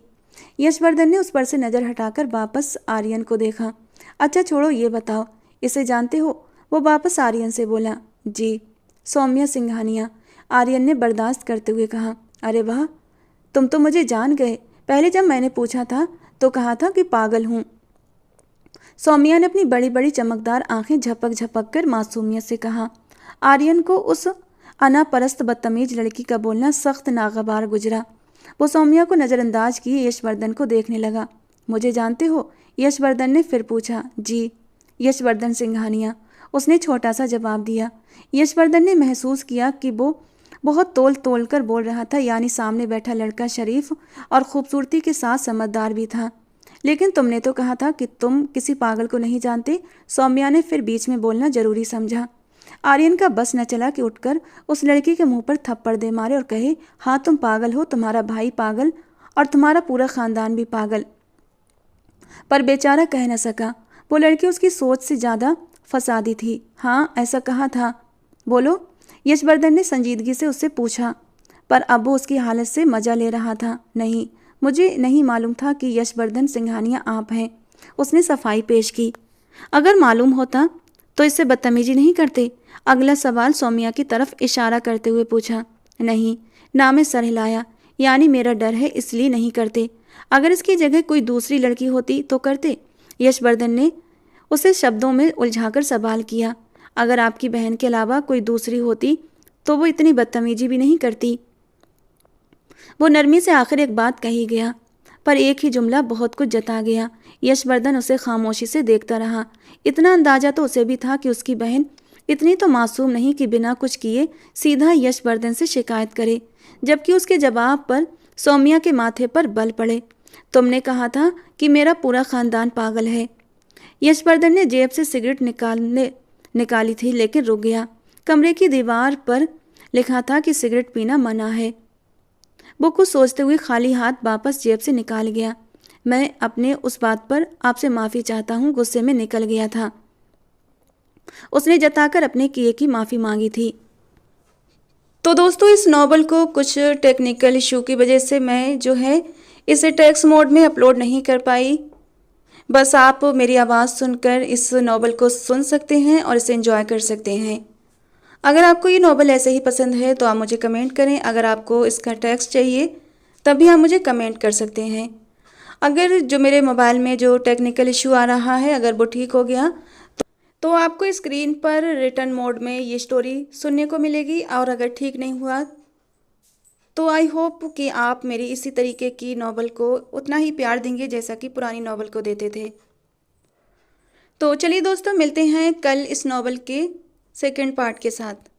Speaker 1: यशवर्धन ने उस पर से नज़र हटाकर वापस आर्यन को देखा। अच्छा छोड़ो, ये बताओ, इसे जानते हो? वो वापस आर्यन से बोला। जी, सौम्या सिंघानिया, आर्यन ने बर्दाश्त करते हुए कहा। अरे वाह, तुम तो मुझे जान गए। पहले जब मैंने पूछा था तो कहा था कि पागल हूँ। सौम्या ने अपनी बड़ी बड़ी चमकदार आंखें झपक झपक कर मासूमियत से कहा। आर्यन को उस अनापरस्त बदतमीज लड़की का बोलना सख्त नागवार गुजरा। वो सौम्या को नज़रअंदाज किए यशवर्धन को देखने लगा। मुझे जानते हो? यशवर्धन ने फिर पूछा। जी, यशवर्धन सिंघानिया, उसने छोटा सा जवाब दिया। यशवर्धन ने महसूस किया कि वो बहुत तोल तोल कर बोल रहा था, यानी सामने बैठा लड़का शरीफ और खूबसूरती के साथ समझदार भी था। लेकिन तुमने तो कहा था कि तुम किसी पागल को नहीं जानते। सौम्या ने फिर बीच में बोलना जरूरी समझा। आर्यन का बस न चला कि उठकर उस लड़की के मुंह पर थप्पड़ दे मारे और कहे, हाँ तुम पागल हो, तुम्हारा भाई पागल और तुम्हारा पूरा खानदान भी पागल। पर बेचारा कह न सका। वो लड़की उसकी सोच से ज़्यादा फसादी थी। हाँ, ऐसा कहा था। बोलो, यशवर्धन ने संजीदगी से उससे पूछा, पर अब वो उसकी हालत से मजा ले रहा था। नहीं, मुझे नहीं मालूम था कि यशवर्धन सिंघानिया आप हैं, उसने सफाई पेश की। अगर मालूम होता तो इससे बदतमीजी नहीं करते? अगला सवाल सौम्या की तरफ इशारा करते हुए पूछा। नहीं, नाम में सर हिलाया। यानी मेरा डर है इसलिए नहीं करते। अगर इसकी जगह कोई दूसरी लड़की होती तो करते? यशवर्धन ने उसे शब्दों में उलझाकर सवाल किया। अगर आपकी बहन के अलावा कोई दूसरी होती तो वो इतनी बदतमीजी भी नहीं करती। वो नरमी से आखिर एक बात कही गया, पर एक ही जुमला बहुत कुछ जता गया। यशवर्धन उसे खामोशी से देखता रहा। इतना अंदाजा तो उसे भी था कि उसकी बहन इतनी तो मासूम नहीं कि बिना कुछ किए सीधा यशवर्धन से शिकायत करे, जबकि उसके जवाब पर सौम्या के माथे पर बल पड़े। तुमने कहा था कि मेरा पूरा खानदान पागल है। यशवर्धन ने जेब से सिगरेट निकाली थी, लेकिन रुक गया। कमरे की दीवार पर लिखा था कि सिगरेट पीना मना है। वो कुछ सोचते हुए खाली हाथ वापस जेब से निकाल गया। मैं अपने उस बात पर आपसे माफ़ी चाहता हूँ, गुस्से में निकल गया था, उसने जताकर अपने किए की माफ़ी मांगी थी। तो दोस्तों, इस नॉवल को कुछ टेक्निकल इशू की वजह से मैं जो है इसे टेक्स्ट मोड में अपलोड नहीं कर पाई। बस आप मेरी आवाज़ सुनकर इस नॉवल को सुन सकते हैं और इसे एंजॉय कर सकते हैं। अगर आपको ये नॉवल ऐसे ही पसंद है तो आप मुझे कमेंट करें। अगर आपको इसका टेक्स्ट चाहिए तब भी आप मुझे कमेंट कर सकते हैं। अगर जो मेरे मोबाइल में जो टेक्निकल इशू आ रहा है अगर वो ठीक हो गया तो आपको स्क्रीन पर रिटर्न मोड में ये स्टोरी सुनने को मिलेगी, और अगर ठीक नहीं हुआ तो आई होप कि आप मेरी इसी तरीके की नॉवल को उतना ही प्यार देंगे जैसा कि पुरानी नॉवल को देते थे। तो चलिए दोस्तों, मिलते हैं कल इस नॉवल के सेकंड पार्ट के साथ।